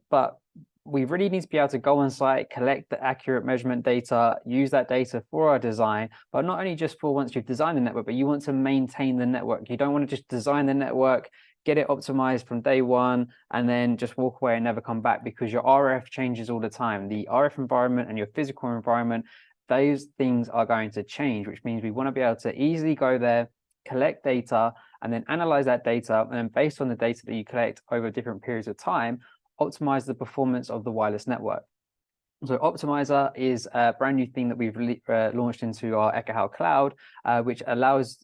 but we really need to be able to go on site, collect the accurate measurement data, use that data for our design, but not only just for once you've designed the network, but you want to maintain the network. You don't want to just design the network, get it optimized from day one, and then just walk away and never come back, because your RF changes all the time. The RF environment and your physical environment, those things are going to change, which means we want to be able to easily go there, collect data, and then analyze that data, and then based on the data that you collect over different periods of time, optimize the performance of the wireless network. So Optimizer is a brand new thing that we've launched into our Ekahau cloud, which allows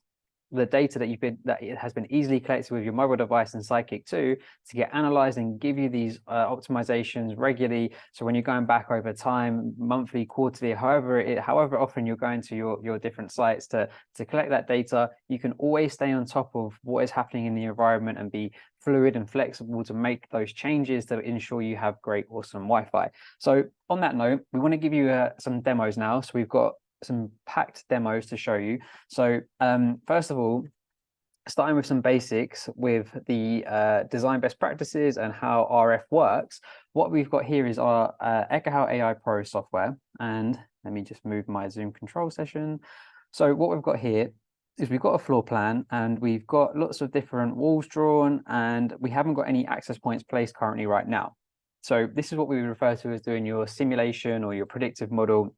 the data that it has been easily collected with your mobile device and Sidekick 2 to get analyzed and give you these optimizations regularly. So when you're going back over time, monthly, quarterly, however often you're going to your different sites to collect that data, you can always stay on top of what is happening in the environment and be fluid and flexible to make those changes to ensure you have great, awesome Wi-Fi. So on that note, we want to give you some demos now. So we've got some packed demos to show you. So first of all, starting with some basics with the design best practices and how RF works, what we've got here is our Ekahau AI Pro software. And let me just move my Zoom control session. So what we've got here is we've got a floor plan and we've got lots of different walls drawn, and we haven't got any access points placed currently right now. So this is what we refer to as doing your simulation or your predictive model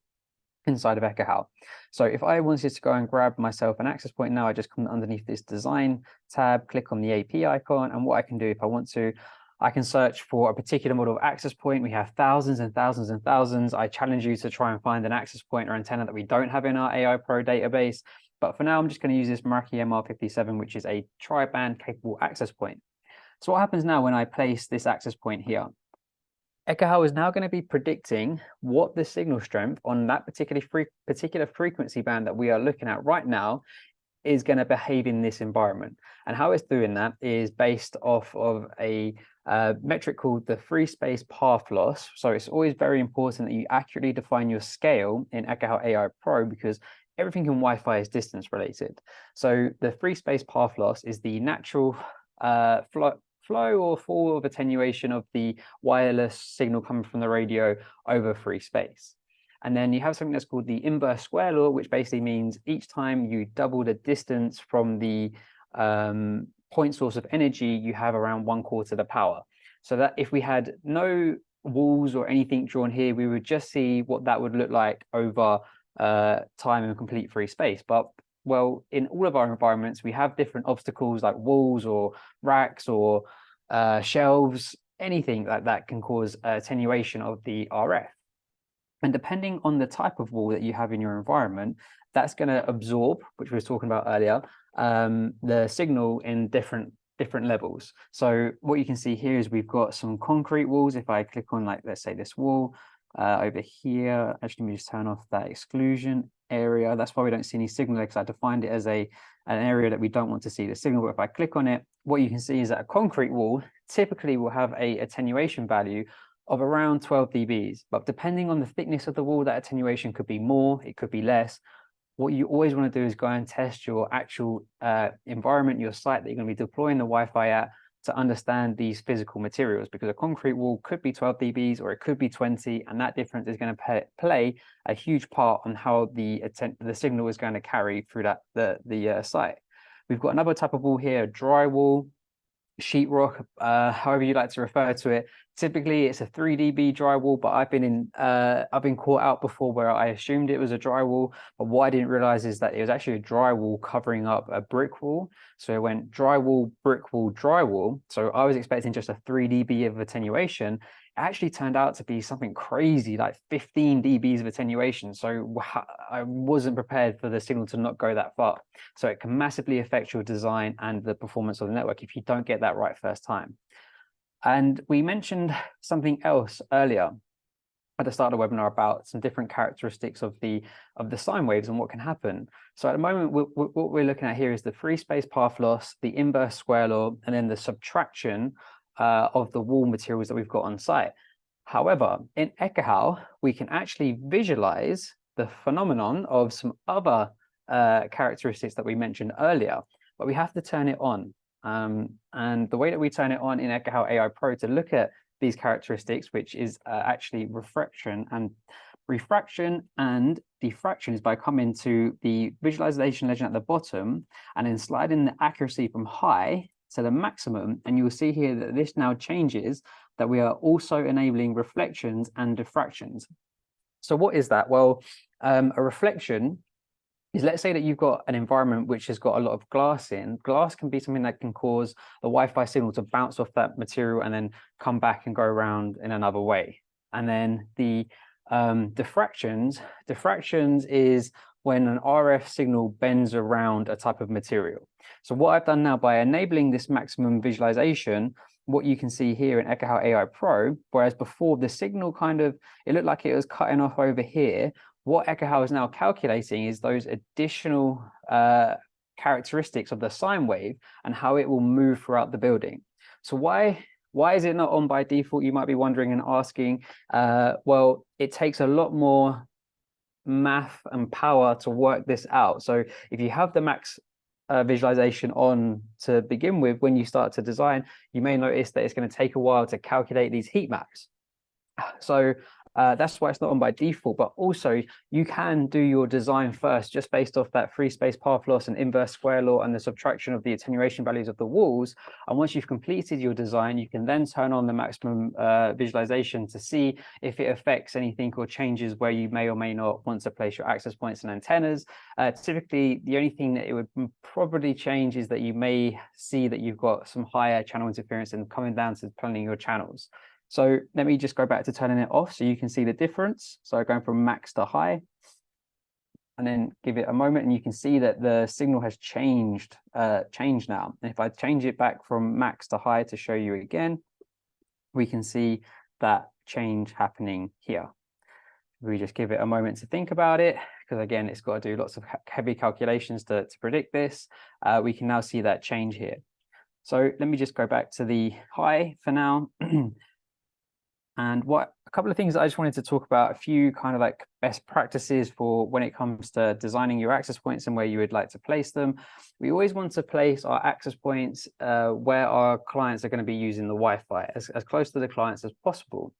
inside of Ekahau. So if I wanted to go and grab myself an access point now, I just come underneath this design tab, click on the AP icon, and what I can do if I want to, I can search for a particular model of access point. We have thousands and thousands and thousands. I challenge you to try and find an access point or antenna that we don't have in our AI Pro database. But for now, I'm just going to use this Meraki MR57, which is a tri-band capable access point. So what happens now when I place this access point here? Ekahau is now going to be predicting what the signal strength on that particular frequency band that we are looking at right now is going to behave in this environment. And how it's doing that is based off of a metric called the free space path loss. So it's always very important that you accurately define your scale in Ekahau AI Pro, because everything in Wi-Fi is distance related. So the free space path loss is the natural flow or fall of attenuation of the wireless signal coming from the radio over free space. And then you have something that's called the inverse square law, which basically means each time you double the distance from the point source of energy, you have around 1/4 the power. So that if we had no walls or anything drawn here, we would just see what that would look like over time in complete free space. But well, in all of our environments, we have different obstacles like walls or racks or shelves, anything like that can cause attenuation of the RF. And depending on the type of wall that you have in your environment, that's going to absorb, which we were talking about earlier, the signal in different levels. So what you can see here is we've got some concrete walls. If I click on, like, let's say this wall over here, actually, let me just turn off that exclusion area. That's why we don't see any signal, because I defined it as an area that we don't want to see the signal. But if I click on it, what you can see is that a concrete wall typically will have a attenuation value of around 12 dBs, but depending on the thickness of the wall, that attenuation could be more, it could be less. What you always want to do is go and test your actual environment, your site that you're going to be deploying the Wi-Fi at, to understand these physical materials, because a concrete wall could be 12 dBs or it could be 20, and that difference is going to play a huge part on how the signal is going to carry through the site. We've got another type of wall here, drywall, sheetrock, however you like to refer to it. Typically it's a 3 dB drywall, but I've been caught out before where I assumed it was a drywall, but what I didn't realize is that it was actually a drywall covering up a brick wall. So it went drywall, brick wall, drywall. So I was expecting just a 3 dB of attenuation. It actually turned out to be something crazy, like 15 dBs of attenuation. So I wasn't prepared for the signal to not go that far. So it can massively affect your design and the performance of the network if you don't get that right first time. And we mentioned something else earlier at the start of the webinar about some different characteristics of the sine waves and what can happen. So at the moment, what we're looking at here is the free space path loss, the inverse square law, and then the subtraction of the wall materials that we've got on site. However, in Ekahau, we can actually visualize the phenomenon of some other characteristics that we mentioned earlier, but we have to turn it on. And the way that we turn it on in Ekahau AI Pro to look at these characteristics, which is actually refraction and diffraction, is by coming to the visualization legend at the bottom and then sliding the accuracy from high to the maximum. And you'll see here that this now changes, that we are also enabling reflections and diffractions. So what is that? Well, a reflection is, let's say that you've got an environment which has got a lot of glass in. Glass can be something that can cause the Wi-Fi signal to bounce off that material and then come back and go around in another way. And then the diffractions is when an RF signal bends around a type of material. So what I've done now, by enabling this maximum visualization, what you can see here in Ekahau AI Pro, whereas before the signal it looked like it was cutting off over here, what Ekahau is now calculating is those additional characteristics of the sine wave and how it will move throughout the building. So why is it not on by default, you might be wondering and asking. Well, it takes a lot more math and power to work this out. So if you have the max visualization on to begin with, when you start to design, you may notice that it's going to take a while to calculate these heat maps. So that's why it's not on by default, but also you can do your design first just based off that free space path loss and inverse square law and the subtraction of the attenuation values of the walls. And once you've completed your design, you can then turn on the maximum visualization to see if it affects anything or changes where you may or may not want to place your access points and antennas. Typically, the only thing that it would probably change is that you may see that you've got some higher channel interference and coming down to planning your channels. So let me just go back to turning it off so you can see the difference. So going from max to high, and then give it a moment, and you can see that the signal has changed now. And if I change it back from max to high to show you again, we can see that change happening here. We just give it a moment to think about it, because again, it's got to do lots of heavy calculations to predict this. We can now see that change here. So let me just go back to the high for now. And a couple of things that I just wanted to talk about, a few kind of like best practices for when it comes to designing your access points and where you would like to place them. We always want to place our access points where our clients are going to be using the Wi-Fi, as close to the clients as possible.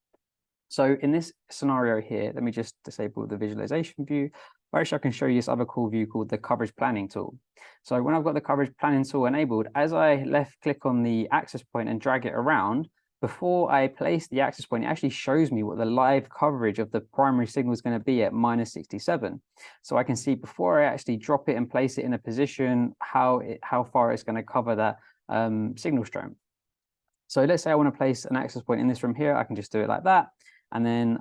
So in this scenario here, let me just disable the visualization view. Actually, I can show you this other cool view called the coverage planning tool. So when I've got the coverage planning tool enabled, as I left click on the access point and drag it around, before I place the access point, it actually shows me what the live coverage of the primary signal is going to be at -67. So I can see before I actually drop it and place it in a position, how far it's going to cover that signal strength. So let's say I want to place an access point in this room here. I can just do it like that. And then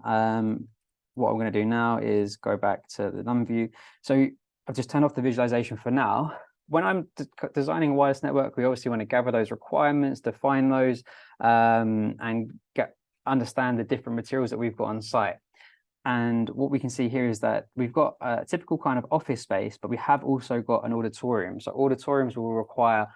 what I'm going to do now is go back to the num view. So I've just turned off the visualization for now. When I'm designing a wireless network, we obviously want to gather those requirements, define those, and understand the different materials that we've got on site. And what we can see here is that we've got a typical kind of office space, but we have also got an auditorium. So auditoriums will require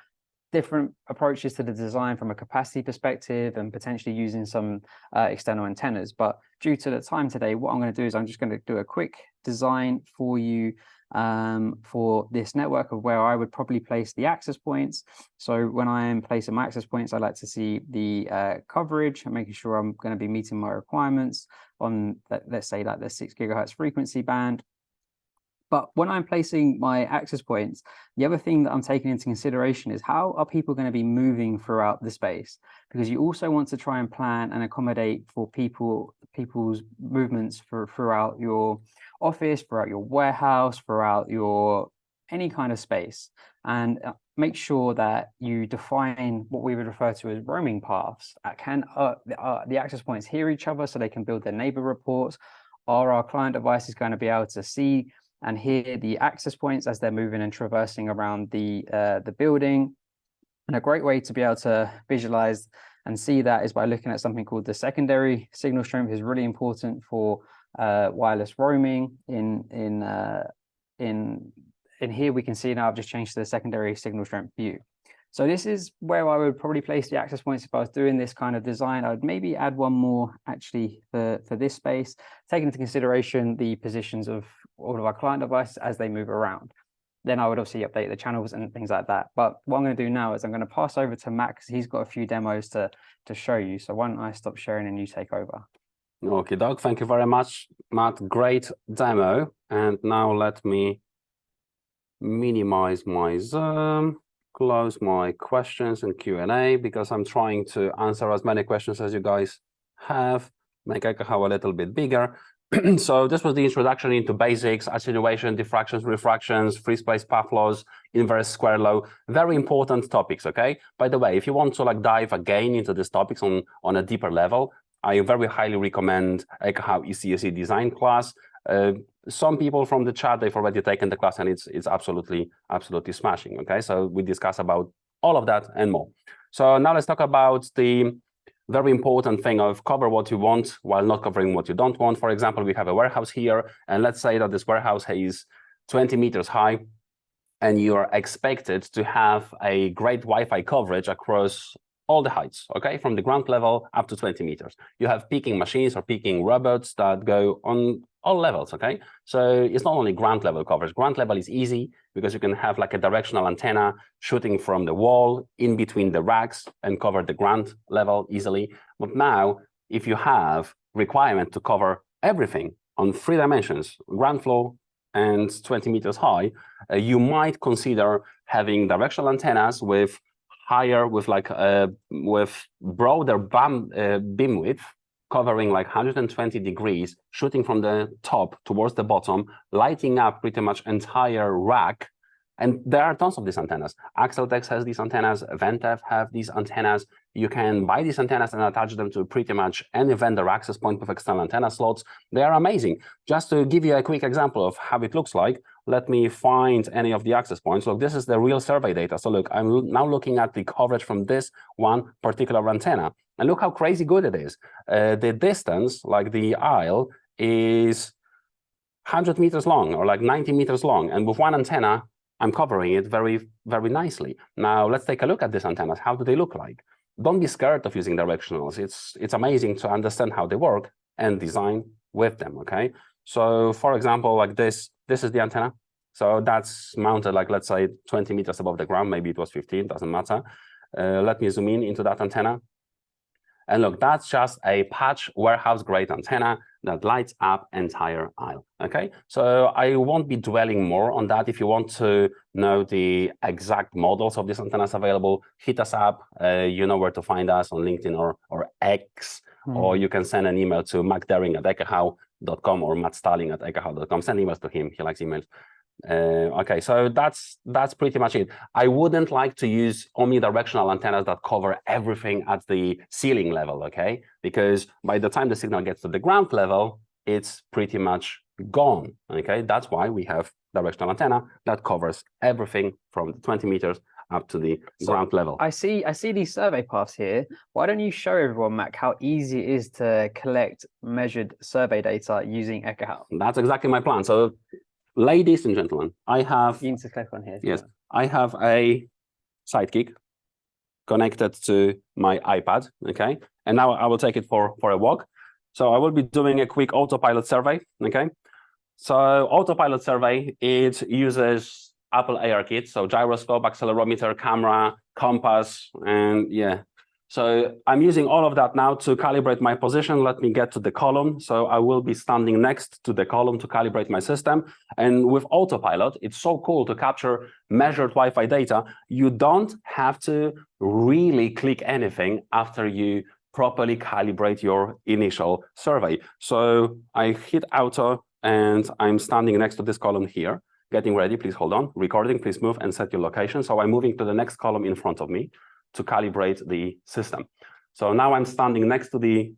different approaches to the design from a capacity perspective and potentially using some external antennas. But due to the time today, what I'm going to do is I'm just going to do a quick design for you for this network of where I would probably place the access points. So when I am placing my access points, I like to see the coverage and making sure I'm going to be meeting my requirements on, let's say, like the 6 gigahertz frequency band. But when I'm placing my access points, the other thing that I'm taking into consideration is how are people going to be moving throughout the space? Because you also want to try and plan and accommodate for people's movements throughout your office, throughout your warehouse, throughout your any kind of space, and make sure that you define what we would refer to as roaming paths. Can the access points hear each other so they can build their neighbor reports? Are our client devices going to be able to see and hear the access points as they're moving and traversing around the building? And a great way to be able to visualize and see that is by looking at something called the secondary signal strength. Is really important for wireless roaming. In here we can see now I've just changed to the secondary signal strength view. So this is where I would probably place the access points if I was doing this kind of design. I would maybe add one more actually for this space, taking into consideration the positions of all of our client devices as they move around. Then I would obviously update the channels and things like that. But what I'm going to do now is I'm going to pass over to Matt because he's got a few demos to show you. So why don't I stop sharing and you take over? Okay, Doug, thank you very much, Matt. Great demo. And now let me minimize my Zoom, close my questions and Q&A because I'm trying to answer as many questions as you guys have, make Ekahau a little bit bigger. So this was the introduction into basics, attenuation, diffractions, refractions, free space path laws, inverse square law, very important topics, okay? By the way, if you want to like dive again into these topics on a deeper level, I very highly recommend Ekahau ECSE design class. Some people from the chat, they've already taken the class and it's absolutely smashing, okay? So we discuss about all of that and more. So now let's talk about the very important thing of cover what you want while not covering what you don't want. For example, we have a warehouse here, and let's say that this warehouse is 20 meters high, and you're expected to have a great Wi-Fi coverage across all the heights, okay, from the ground level up to 20 meters. You have picking machines or picking robots that go on all levels, okay? So it's not only ground level coverage. Ground level is easy because you can have like a directional antenna shooting from the wall in between the racks and cover the ground level easily. But now, if you have requirement to cover everything on 3 dimensions, ground floor and 20 meters high, you might consider having directional antennas with higher, with broader beam width, covering like 120 degrees, shooting from the top towards the bottom, lighting up pretty much entire rack. And there are tons of these antennas. Axeltex has these antennas, Ventev have these antennas. You can buy these antennas and attach them to pretty much any vendor access point with external antenna slots. They are amazing. Just to give you a quick example of how it looks like, let me find any of the access points. Look, this is the real survey data. So look, I'm now looking at the coverage from this one particular antenna. And look how crazy good it is. The distance, like the aisle, is 100 meters long or like 90 meters long. And with one antenna, I'm covering it very, very nicely. Now, let's take a look at these antennas. How do they look like? Don't be scared of using directionals. It's amazing to understand how they work and design with them, okay? So, for example, like this is the antenna. So that's mounted like, let's say, 20 meters above the ground. Maybe it was 15, doesn't matter. Let me zoom in into that antenna. And look, that's just a patch warehouse grade antenna that lights up entire aisle, okay? So I won't be dwelling more on that. If you want to know the exact models of these antennas available, hit us up. You know where to find us on LinkedIn or X, or you can send an email to macdaring@ekahau.com or mattstalling@ekahau.com. Send emails to him, he likes emails. Okay, so that's pretty much it. I wouldn't like to use omnidirectional antennas that cover everything at the ceiling level, okay? Because by the time the signal gets to the ground level, it's pretty much gone. Okay, that's why we have directional antenna that covers everything from 20 meters up to the ground level. I see these survey paths here. Why don't you show everyone, Mac, how easy it is to collect measured survey data using Ekahau? That's exactly my plan. So, ladies and gentlemen, I have... You need to click on here. Yes, I have a Sidekick connected to my iPad, okay? And now I will take it for a walk. So I will be doing a quick autopilot survey, okay? So autopilot survey, it uses Apple ARKit, so gyroscope, accelerometer, camera, compass, and yeah. So I'm using all of that now to calibrate my position. Let me get to the column. So I will be standing next to the column to calibrate my system. And with autopilot, it's so cool to capture measured Wi-Fi data. You don't have to really click anything after you properly calibrate your initial survey. So I hit auto and I'm standing next to this column here, getting ready. Please hold on. Recording, please move and set your location. So I'm moving to the next column in front of me to calibrate the system. So now I'm standing next to the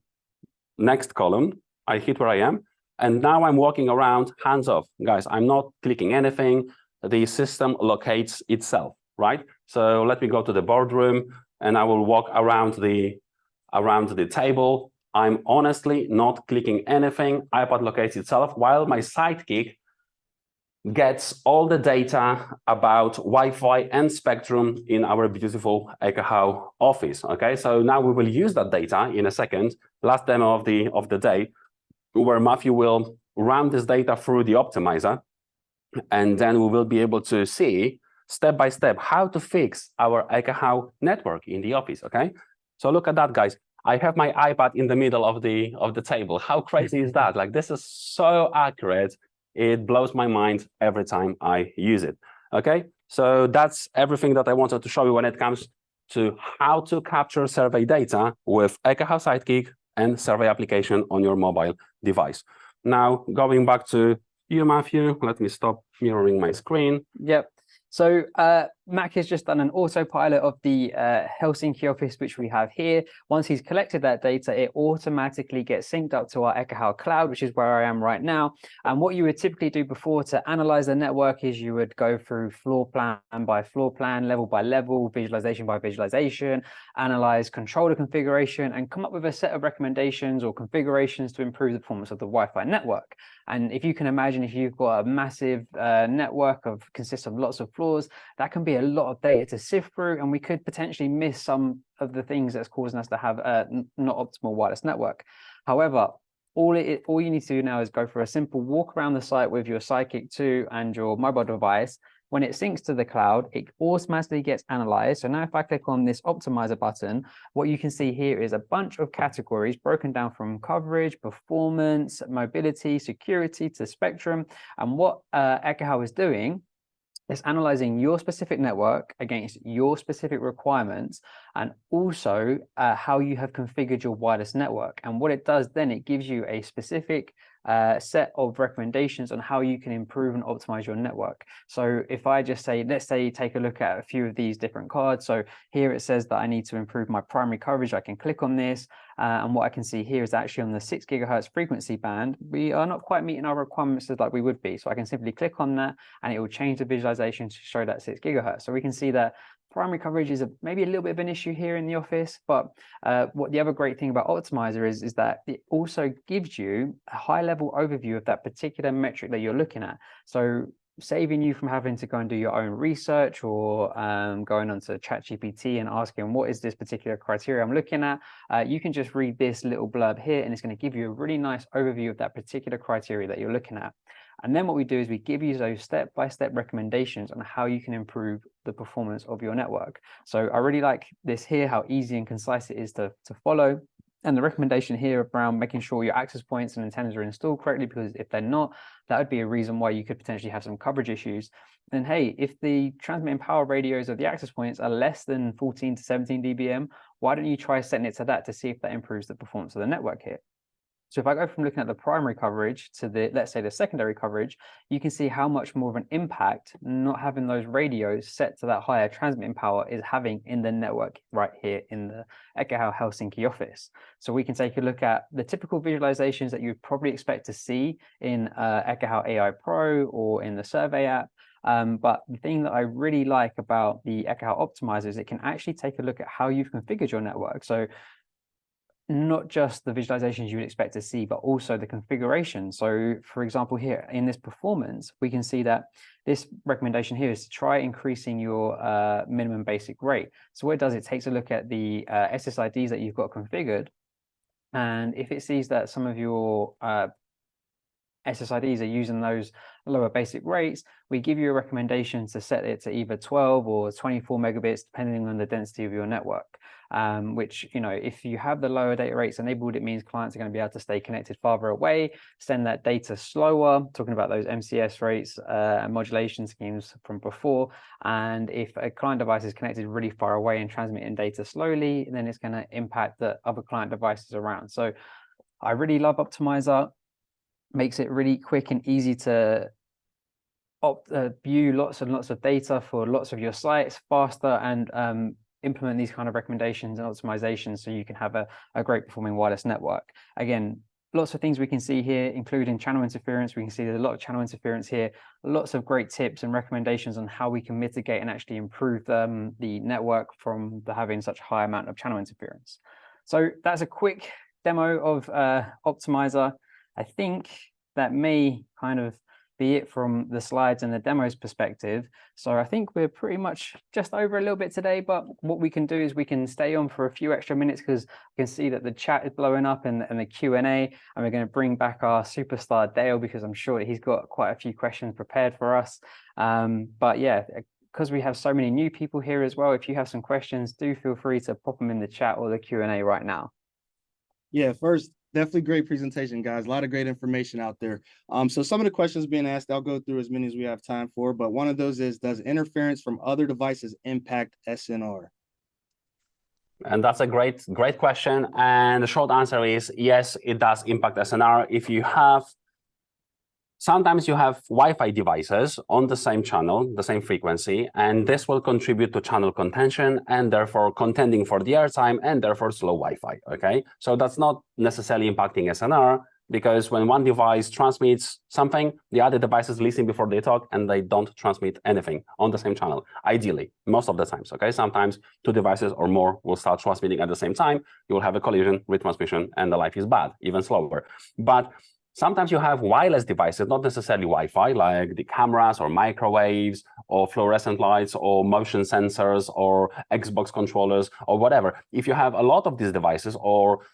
next column. I hit where I am. And now I'm walking around hands off. Guys, I'm not clicking anything. The system locates itself, right? So let me go to the boardroom and I will walk around the table. I'm honestly not clicking anything. iPad locates itself while my Sidekick gets all the data about Wi-Fi and spectrum in our beautiful Ekahau office. Okay, so now we will use that data in a second. Last demo of the day, where Matthew will run this data through the optimizer, and then we will be able to see step by step how to fix our Ekahau network in the office. Okay, so look at that, guys. I have my iPad in the middle of the table. How crazy is that? Like, this is so accurate. It blows my mind every time I use it. Okay, so that's everything that I wanted to show you when it comes to how to capture survey data with Ekahau Sidekick and survey application on your mobile device. Now, going back to you, Matthew, let me stop mirroring my screen. Yep. So Mac has just done an autopilot of the Helsinki office, which we have here. Once he's collected that data, it automatically gets synced up to our Ekahau cloud, which is where I am right now. And what you would typically do before to analyze the network is you would go through floor plan by floor plan, level by level, visualization by visualization, analyze controller configuration, and come up with a set of recommendations or configurations to improve the performance of the Wi-Fi network. And if you can imagine, if you've got a massive network consists of lots of floors, that can be a lot of data to sift through, and we could potentially miss some of the things that's causing us to have a not optimal wireless network. However, all you need to do now is go for a simple walk around the site with your Sidekick 2 and your mobile device. When it syncs to the cloud, it automatically gets analyzed. So now if I click on this optimizer button, what you can see here is a bunch of categories broken down from coverage, performance, mobility, security to spectrum. And what Ekahau is doing is analyzing your specific network against your specific requirements, and also how you have configured your wireless network. And what it does then, it gives you a specific set of recommendations on how you can improve and optimize your network. So if I just say, let's say, take a look at a few of these different cards. So here it says that I need to improve my primary coverage. I can click on this, and what I can see here is actually on the 6 gigahertz frequency band, we are not quite meeting our requirements as like we would be. So I can simply click on that and it will change the visualization to show that 6 gigahertz. So we can see that primary coverage is maybe a little bit of an issue here in the office, but what the other great thing about Optimizer is that it also gives you a high-level overview of that particular metric that you're looking at. So saving you from having to go and do your own research or going onto ChatGPT and asking what is this particular criteria I'm looking at, you can just read this little blurb here and it's going to give you a really nice overview of that particular criteria that you're looking at. And then what we do is we give you those step-by-step recommendations on how you can improve the performance of your network. So I really like this here, how easy and concise it is to follow. And the recommendation here around making sure your access points and antennas are installed correctly, because if they're not, that would be a reason why you could potentially have some coverage issues. And hey, if the transmitting power radios of the access points are less than 14 to 17 dBm, why don't you try setting it to that to see if that improves the performance of the network here? So if I go from looking at the primary coverage to the, let's say, the secondary coverage, you can see how much more of an impact not having those radios set to that higher transmitting power is having in the network right here in the Ekahau Helsinki office. So we can take a look at the typical visualizations that you'd probably expect to see in Ekahau AI Pro or in the survey app. But the thing that I really like about the Ekahau Optimizer is it can actually take a look at how you've configured your network. So not just the visualizations you would expect to see, but also the configuration. So for example, here in this performance, we can see that this recommendation here is to try increasing your minimum basic rate. So what it does, it takes a look at the SSIDs that you've got configured. And if it sees that some of your SSIDs are using those lower basic rates, we give you a recommendation to set it to either 12 or 24 megabits, depending on the density of your network. Which, you know, if you have the lower data rates enabled, it means clients are going to be able to stay connected farther away, send that data slower, talking about those MCS rates and modulation schemes from before. And if a client device is connected really far away and transmitting data slowly, then it's going to impact the other client devices around. So I really love Optimizer. Makes it really quick and easy to view lots and lots of data for lots of your sites faster, and implement these kind of recommendations and optimizations so you can have a great performing wireless network. Again, lots of things we can see here, including channel interference. We can see there's a lot of channel interference here, lots of great tips and recommendations on how we can mitigate and actually improve the network from having such a high amount of channel interference. So that's a quick demo of Optimizer. I think that may kind of be it from the slides and the demos perspective. So I think we're pretty much just over a little bit today, but what we can do is we can stay on for a few extra minutes because I can see that the chat is blowing up and the Q&A, and we're going to bring back our superstar Dale because I'm sure he's got quite a few questions prepared for us. But yeah, because we have so many new people here as well, if you have some questions, do feel free to pop them in the chat or the Q&A right now. Yeah, first, definitely great presentation, guys. A lot of great information out there. So some of the questions being asked, I'll go through as many as we have time for, but one of those is, does interference from other devices impact SNR? And that's a great question. And the short answer is yes, it does impact SNR. If you have, sometimes you have Wi-Fi devices on the same channel, the same frequency, and this will contribute to channel contention and therefore contending for the airtime and therefore slow Wi-Fi, okay? So that's not necessarily impacting SNR because when one device transmits something, the other devices listen before they talk and they don't transmit anything on the same channel, ideally, most of the times, okay? Sometimes two devices or more will start transmitting at the same time, you will have a collision, retransmission, and the life is bad, even slower. But sometimes you have wireless devices, not necessarily Wi-Fi, like the cameras or microwaves or fluorescent lights or motion sensors or Xbox controllers or whatever. If you have a lot of these devices, or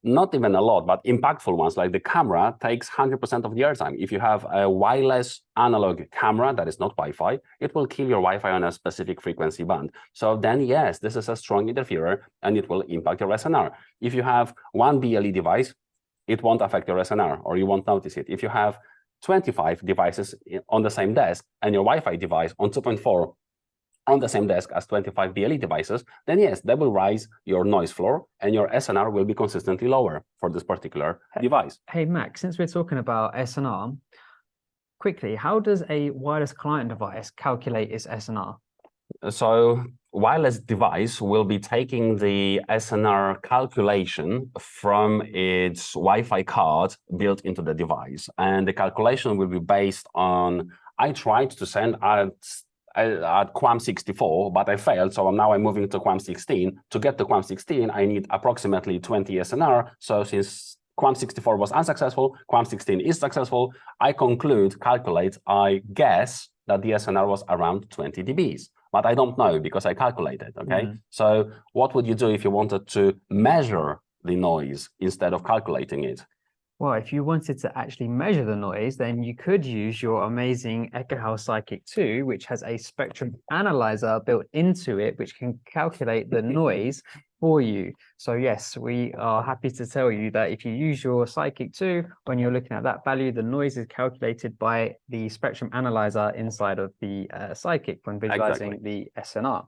not even a lot, but impactful ones, like the camera takes 100% of the airtime. If you have a wireless analog camera that is not Wi-Fi, it will kill your Wi-Fi on a specific frequency band. So then, yes, this is a strong interferer and it will impact your SNR. If you have one BLE device, it won't affect your SNR, or you won't notice it. If you have 25 devices on the same desk and your Wi-Fi device on 2.4 on the same desk as 25 BLE devices, then yes, that will rise your noise floor and your SNR will be consistently lower for this particular device. Hey, Max, since we're talking about SNR, quickly, how does a wireless client device calculate its SNR? So wireless device will be taking the SNR calculation from its Wi-Fi card built into the device. And the calculation will be based on, I tried to send at QAM64, but I failed. So now I'm moving to QAM16. To get to QAM16, I need approximately 20 SNR. So since QAM64 was unsuccessful, QAM16 is successful, I calculate, I guess that the SNR was around 20 dBs. But I don't know because I calculated, okay? So what would you do if you wanted to measure the noise instead of calculating it? Well, if you wanted to actually measure the noise, then you could use your amazing Ekahau Psychic 2, which has a spectrum analyzer built into it, which can calculate the noise for you. So yes, we are happy to tell you that if you use your Psychic 2, when you're looking at that value, the noise is calculated by the spectrum analyzer inside of the Psychic when visualizing the SNR.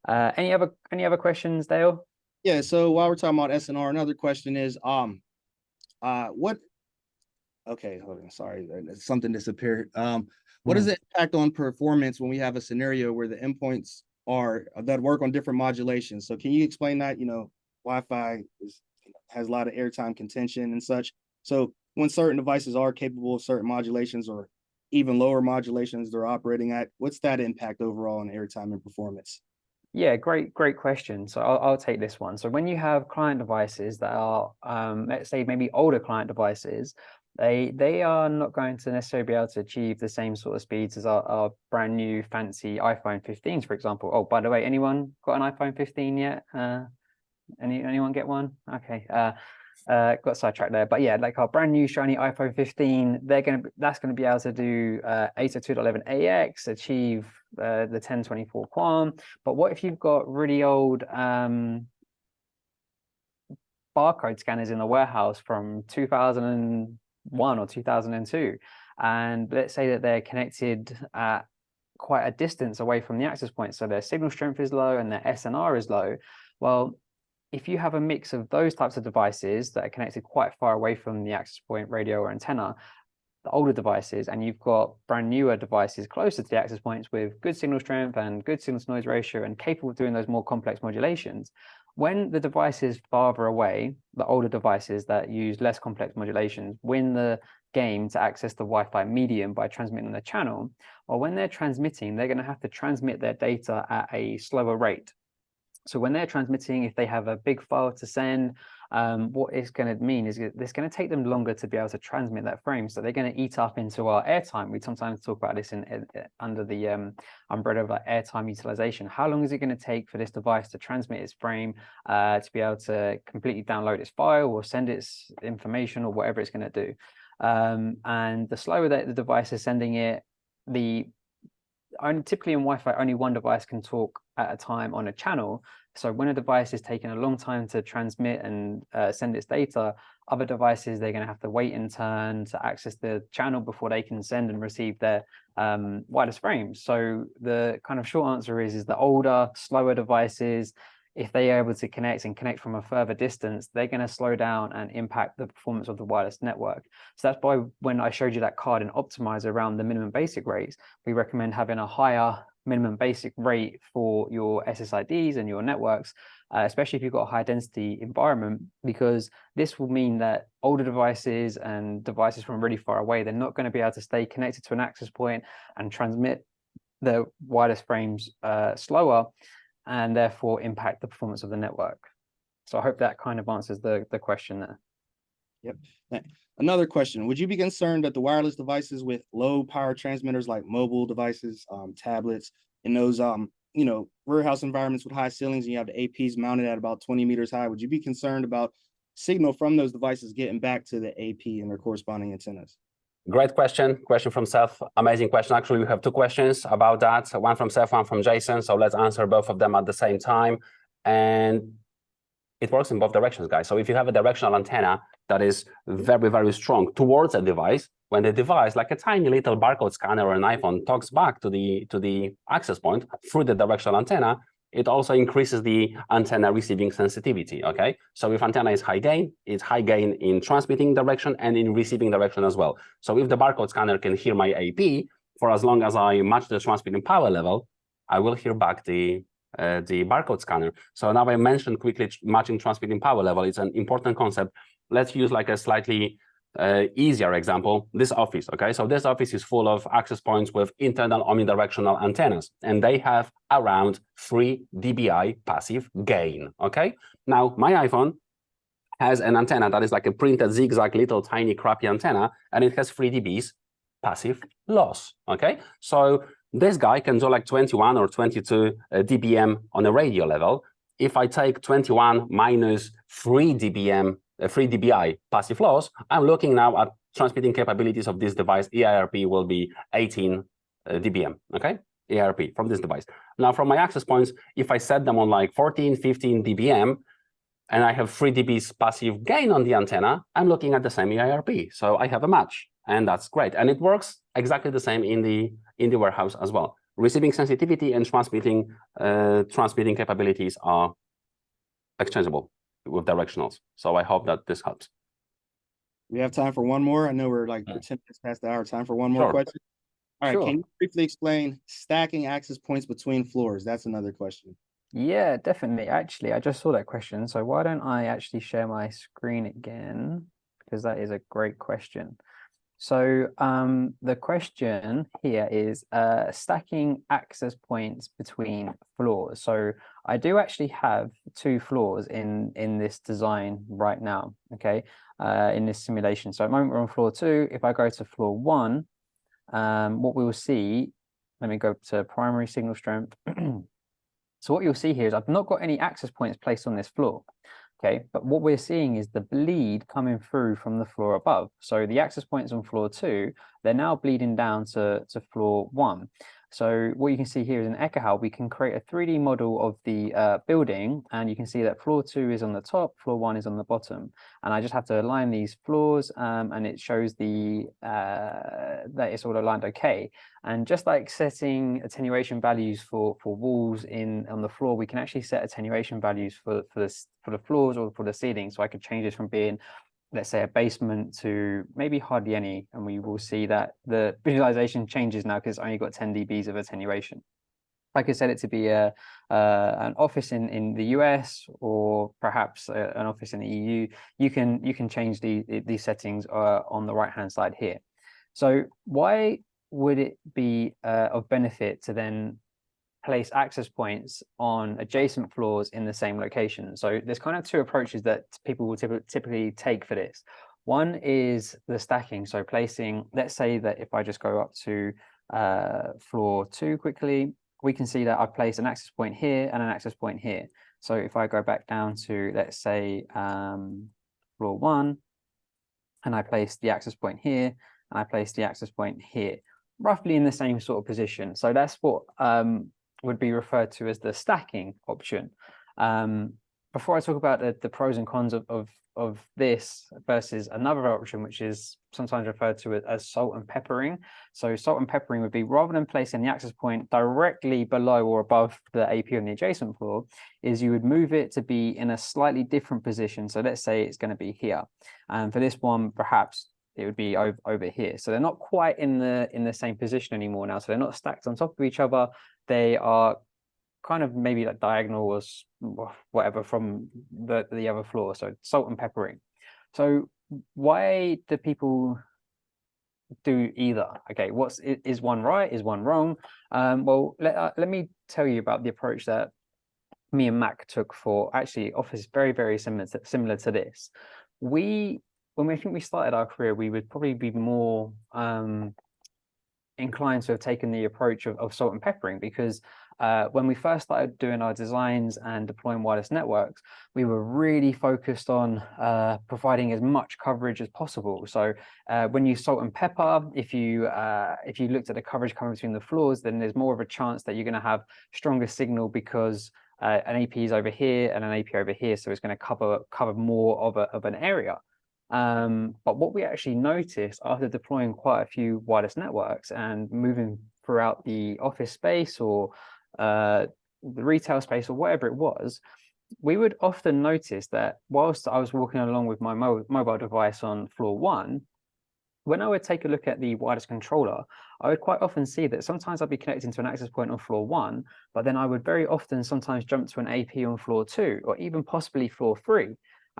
Any other questions, Dale? Yeah, so while we're talking about SNR, another question is, Okay, hold on, sorry, something disappeared. What is the impact on performance when we have a scenario where the endpoints are that work on different modulations? So can you explain that? Wi-Fi has a lot of airtime contention and such. So when certain devices are capable of certain modulations or even lower modulations they're operating at, what's that impact overall on airtime and performance? Yeah, great question. So I'll take this one. So when you have client devices that are, let's say maybe older client devices, they are not going to necessarily be able to achieve the same sort of speeds as our brand new fancy iPhone 15s, for example. Oh, by the way, anyone got an iPhone 15 yet? Anyone get one? Okay. Got sidetracked there, but yeah, like our brand new shiny iPhone 15, that's gonna be able to do 802.11ax, achieve the 1024 QAM. But what if you've got really old barcode scanners in the warehouse from 2001 or 2002, and let's say that they're connected at quite a distance away from the access point, so their signal strength is low and their SNR is low. Well, if you have a mix of those types of devices that are connected quite far away from the access point, radio or antenna, the older devices, and you've got brand newer devices closer to the access points with good signal strength and good signal to noise ratio and capable of doing those more complex modulations, when the device is farther away, the older devices that use less complex modulations win the game to access the Wi-Fi medium by transmitting the channel. Well, when they're transmitting, they're going to have to transmit their data at a slower rate. So when they're transmitting, if they have a big file to send, what it's going to mean is it's going to take them longer to be able to transmit that frame. So they're going to eat up into our airtime. We sometimes talk about this under the umbrella of like airtime utilization. How long is it going to take for this device to transmit its frame, to be able to completely download its file or send its information or whatever it's going to do? And the slower that the device is sending it, typically in Wi-Fi, only one device can talk at a time on a channel. So when a device is taking a long time to transmit and send its data, other devices, they're going to have to wait in turn to access the channel before they can send and receive their wireless frames. So the kind of short answer is the older, slower devices, if they are able to connect from a further distance, they're going to slow down and impact the performance of the wireless network. So that's why when I showed you that card in Optimizer around the minimum basic rates, we recommend having a higher minimum basic rate for your SSIDs and your networks, especially if you've got a high density environment, because this will mean that older devices and devices from really far away, they're not going to be able to stay connected to an access point and transmit the wireless frames slower, and therefore impact the performance of the network. So I hope that kind of answers the question there. Yep. Another question, would you be concerned that the wireless devices with low power transmitters like mobile devices, tablets, in those warehouse environments with high ceilings, and you have the APs mounted at about 20 meters high, would you be concerned about signal from those devices getting back to the AP and their corresponding antennas? Great question from Seth. Amazing question. Actually, we have two questions about that. One from Seth, one from Jason. So let's answer both of them at the same time. And it works in both directions, guys. So if you have a directional antenna that is very, very strong towards a device, when the device, like a tiny little barcode scanner or an iPhone, talks back to the access point through the directional antenna, it also increases the antenna receiving sensitivity, okay? So if antenna is high gain, it's high gain in transmitting direction and in receiving direction as well. So if the barcode scanner can hear my AP, for as long as I match the transmitting power level, I will hear back the barcode scanner. So now I mentioned quickly matching transmitting power level. It's an important concept. Let's use like a slightly easier example, this office, okay? So this office is full of access points with internal omnidirectional antennas, and they have around 3 dBi passive gain, okay? Now, my iPhone has an antenna that is like a printed zigzag little tiny crappy antenna, and it has 3 dBs passive loss, okay? So this guy can do like 21 or 22 dBm on a radio level. If I take 21 minus 3 dBi passive loss, I'm looking now at transmitting capabilities of this device. EIRP will be 18 dBm, okay? EIRP from this device. Now from my access points, if I set them on like 14, 15 dBm, and I have 3 dBs passive gain on the antenna, I'm looking at the same EIRP. So I have a match, and that's great. And it works exactly the same in the warehouse as well. Receiving sensitivity and transmitting capabilities are exchangeable with directionals. So I hope that this helps. We have time for one more. I know we're like 10 minutes past the hour. Time for one more Sure. question. All right. Sure. Can you briefly explain stacking access points between floors? That's another question. Yeah, definitely. Actually, I just saw that question. So why don't I actually share my screen again? Because that is a great question. So the question here is stacking access points between floors. So I do actually have 2 floors in this design right now, okay, in this simulation. So at the moment we're on floor 2. If I go to floor 1, what we will see, let me go to primary signal strength. So what you'll see here is I've not got any access points placed on this floor. Okay, but what we're seeing is the bleed coming through from the floor above. So the access points on floor 2, they're now bleeding down to floor 1. So what you can see here is in Ekahau, we can create a 3D model of the building, and you can see that floor 2 is on the top, floor 1 is on the bottom. And I just have to align these floors, and it shows the that it's all aligned okay. And just like setting attenuation values for walls on the floor, we can actually set attenuation values for the floors or for the ceiling. So I could change this from being, let's say, a basement to maybe hardly any, and we will see that the visualization changes now because it's only got 10 dBs of attenuation. I could set it to be an office in the US, or perhaps an office in the EU. You can change these settings on the right hand side here. So why would it be of benefit to then place access points on adjacent floors in the same location? So there's kind of 2 approaches that people will typically take for this. One is the stacking. So placing, let's say that if I just go up to floor 2 quickly, we can see that I've placed an access point here and an access point here. So if I go back down to, let's say, floor 1, and I place the access point here, and I place the access point here, roughly in the same sort of position. So that's what would be referred to as the stacking option. Before I talk about the pros and cons of this versus another option, which is sometimes referred to as salt and peppering. So salt and peppering would be, rather than placing the access point directly below or above the AP on the adjacent floor, is you would move it to be in a slightly different position. So let's say it's going to be here. And for this one, perhaps it would be over here. So they're not quite in the same position anymore now. So they're not stacked on top of each other. They are kind of maybe like diagonal or whatever from the other floor. So salt and peppering. So why do people do either? Okay, is one right? Is one wrong? Well, let me tell you about the approach that me and Mac took for actually Office, very, very similar to this. When we started our career, we would probably be more inclined to have taken the approach of salt and peppering, because when we first started doing our designs and deploying wireless networks, we were really focused on providing as much coverage as possible. So when you salt and pepper, if you looked at the coverage coming between the floors, then there's more of a chance that you're going to have stronger signal, because an AP is over here and an AP over here, so it's going to cover more of an area. But what we actually noticed after deploying quite a few wireless networks and moving throughout the office space or the retail space or whatever it was, we would often notice that whilst I was walking along with my mobile device on floor 1, when I would take a look at the wireless controller, I would quite often see that sometimes I'd be connecting to an access point on floor 1, but then I would very often sometimes jump to an AP on floor 2, or even possibly floor 3. And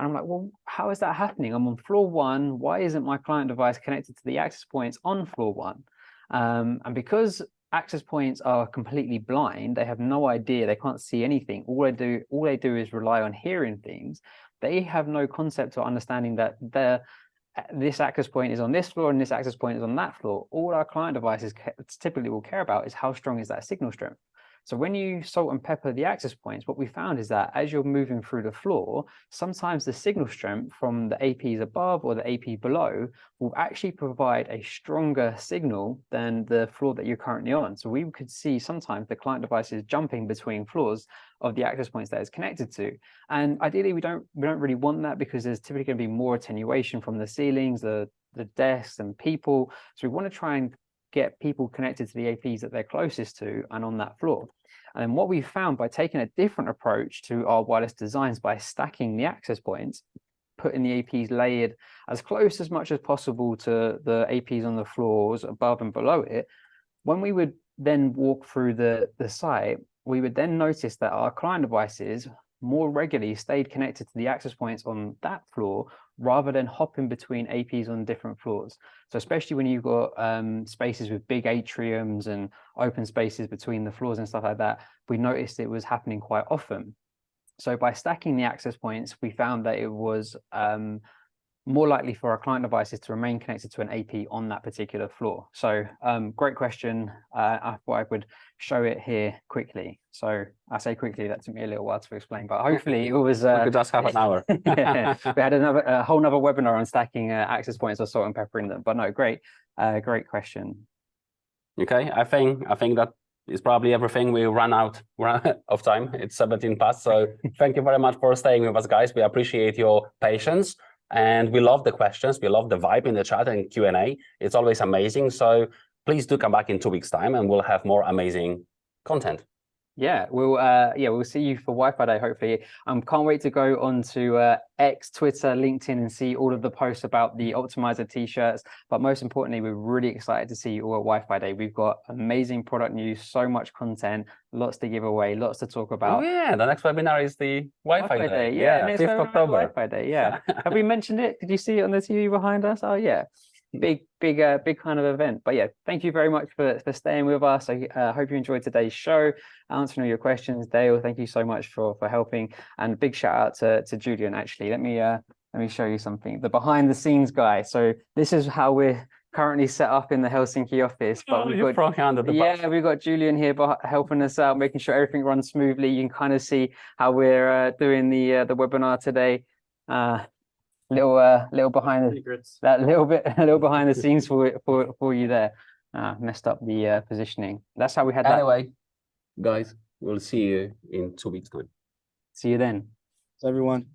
I'm like, well, how is that happening? I'm on floor 1. Why isn't my client device connected to the access points on floor 1? And because access points are completely blind, they have no idea, they can't see anything. All they do is rely on hearing things. They have no concept or understanding that this access point is on this floor and this access point is on that floor. All our client devices typically will care about is how strong is that signal strength. So when you salt and pepper the access points, what we found is that as you're moving through the floor, sometimes the signal strength from the APs above or the AP below will actually provide a stronger signal than the floor that you're currently on. So we could see sometimes the client devices jumping between floors of the access points that it's connected to. And ideally, we don't really want that, because there's typically going to be more attenuation from the ceilings, the desks and people. So we want to try and get people connected to the APs that they're closest to and on that floor. And then what we found by taking a different approach to our wireless designs, by stacking the access points, putting the APs layered as close as much as possible to the APs on the floors above and below it, when we would then walk through the site, we would then notice that our client devices more regularly stayed connected to the access points on that floor rather than hopping between APs on different floors. So especially when you've got spaces with big atriums and open spaces between the floors and stuff like that, we noticed it was happening quite often. So by stacking the access points, we found that it was more likely for our client devices to remain connected to an AP on that particular floor. So great question. I thought I would show it here quickly. So I say quickly, that took me a little while to explain, but hopefully it was... we could just have an hour. Yeah, we had a whole nother webinar on stacking access points or salt and peppering them, but no, great question. Okay, I think that is probably everything. We run out of time. It's 17 past. So thank you very much for staying with us, guys. We appreciate your patience. And we love the questions. We love the vibe in the chat and Q&A. It's always amazing. So please do come back in 2 weeks' time and we'll have more amazing content. Yeah, we'll see you for Wi-Fi Day, hopefully. Can't wait to go on to X, Twitter, LinkedIn, and see all of the posts about the Optimizer t-shirts. But most importantly, we're really excited to see you all at Wi-Fi Day. We've got amazing product news, so much content, lots to give away, lots to talk about. Oh yeah, the next webinar is the Wi-Fi Day. Yeah, 5th October. Wi-Fi Day, yeah. Have we mentioned it? Did you see it on the TV behind us? Oh yeah. Big kind of event. But yeah, thank you very much for staying with us. I hope you enjoyed today's show, answering all your questions. Dale, thank you so much for helping, and big shout out to Julian. Actually, let me show you something, the behind the scenes guy. So this is how we're currently set up in the Helsinki office, but we've got Julian here helping us out, making sure everything runs smoothly. You can kind of see how we're doing the webinar today. Little behind Secrets. that little behind the scenes for you there. Messed up the positioning. That's how we had that. Anyway, guys, we'll see you in 2 weeks' time. See you then. Everyone.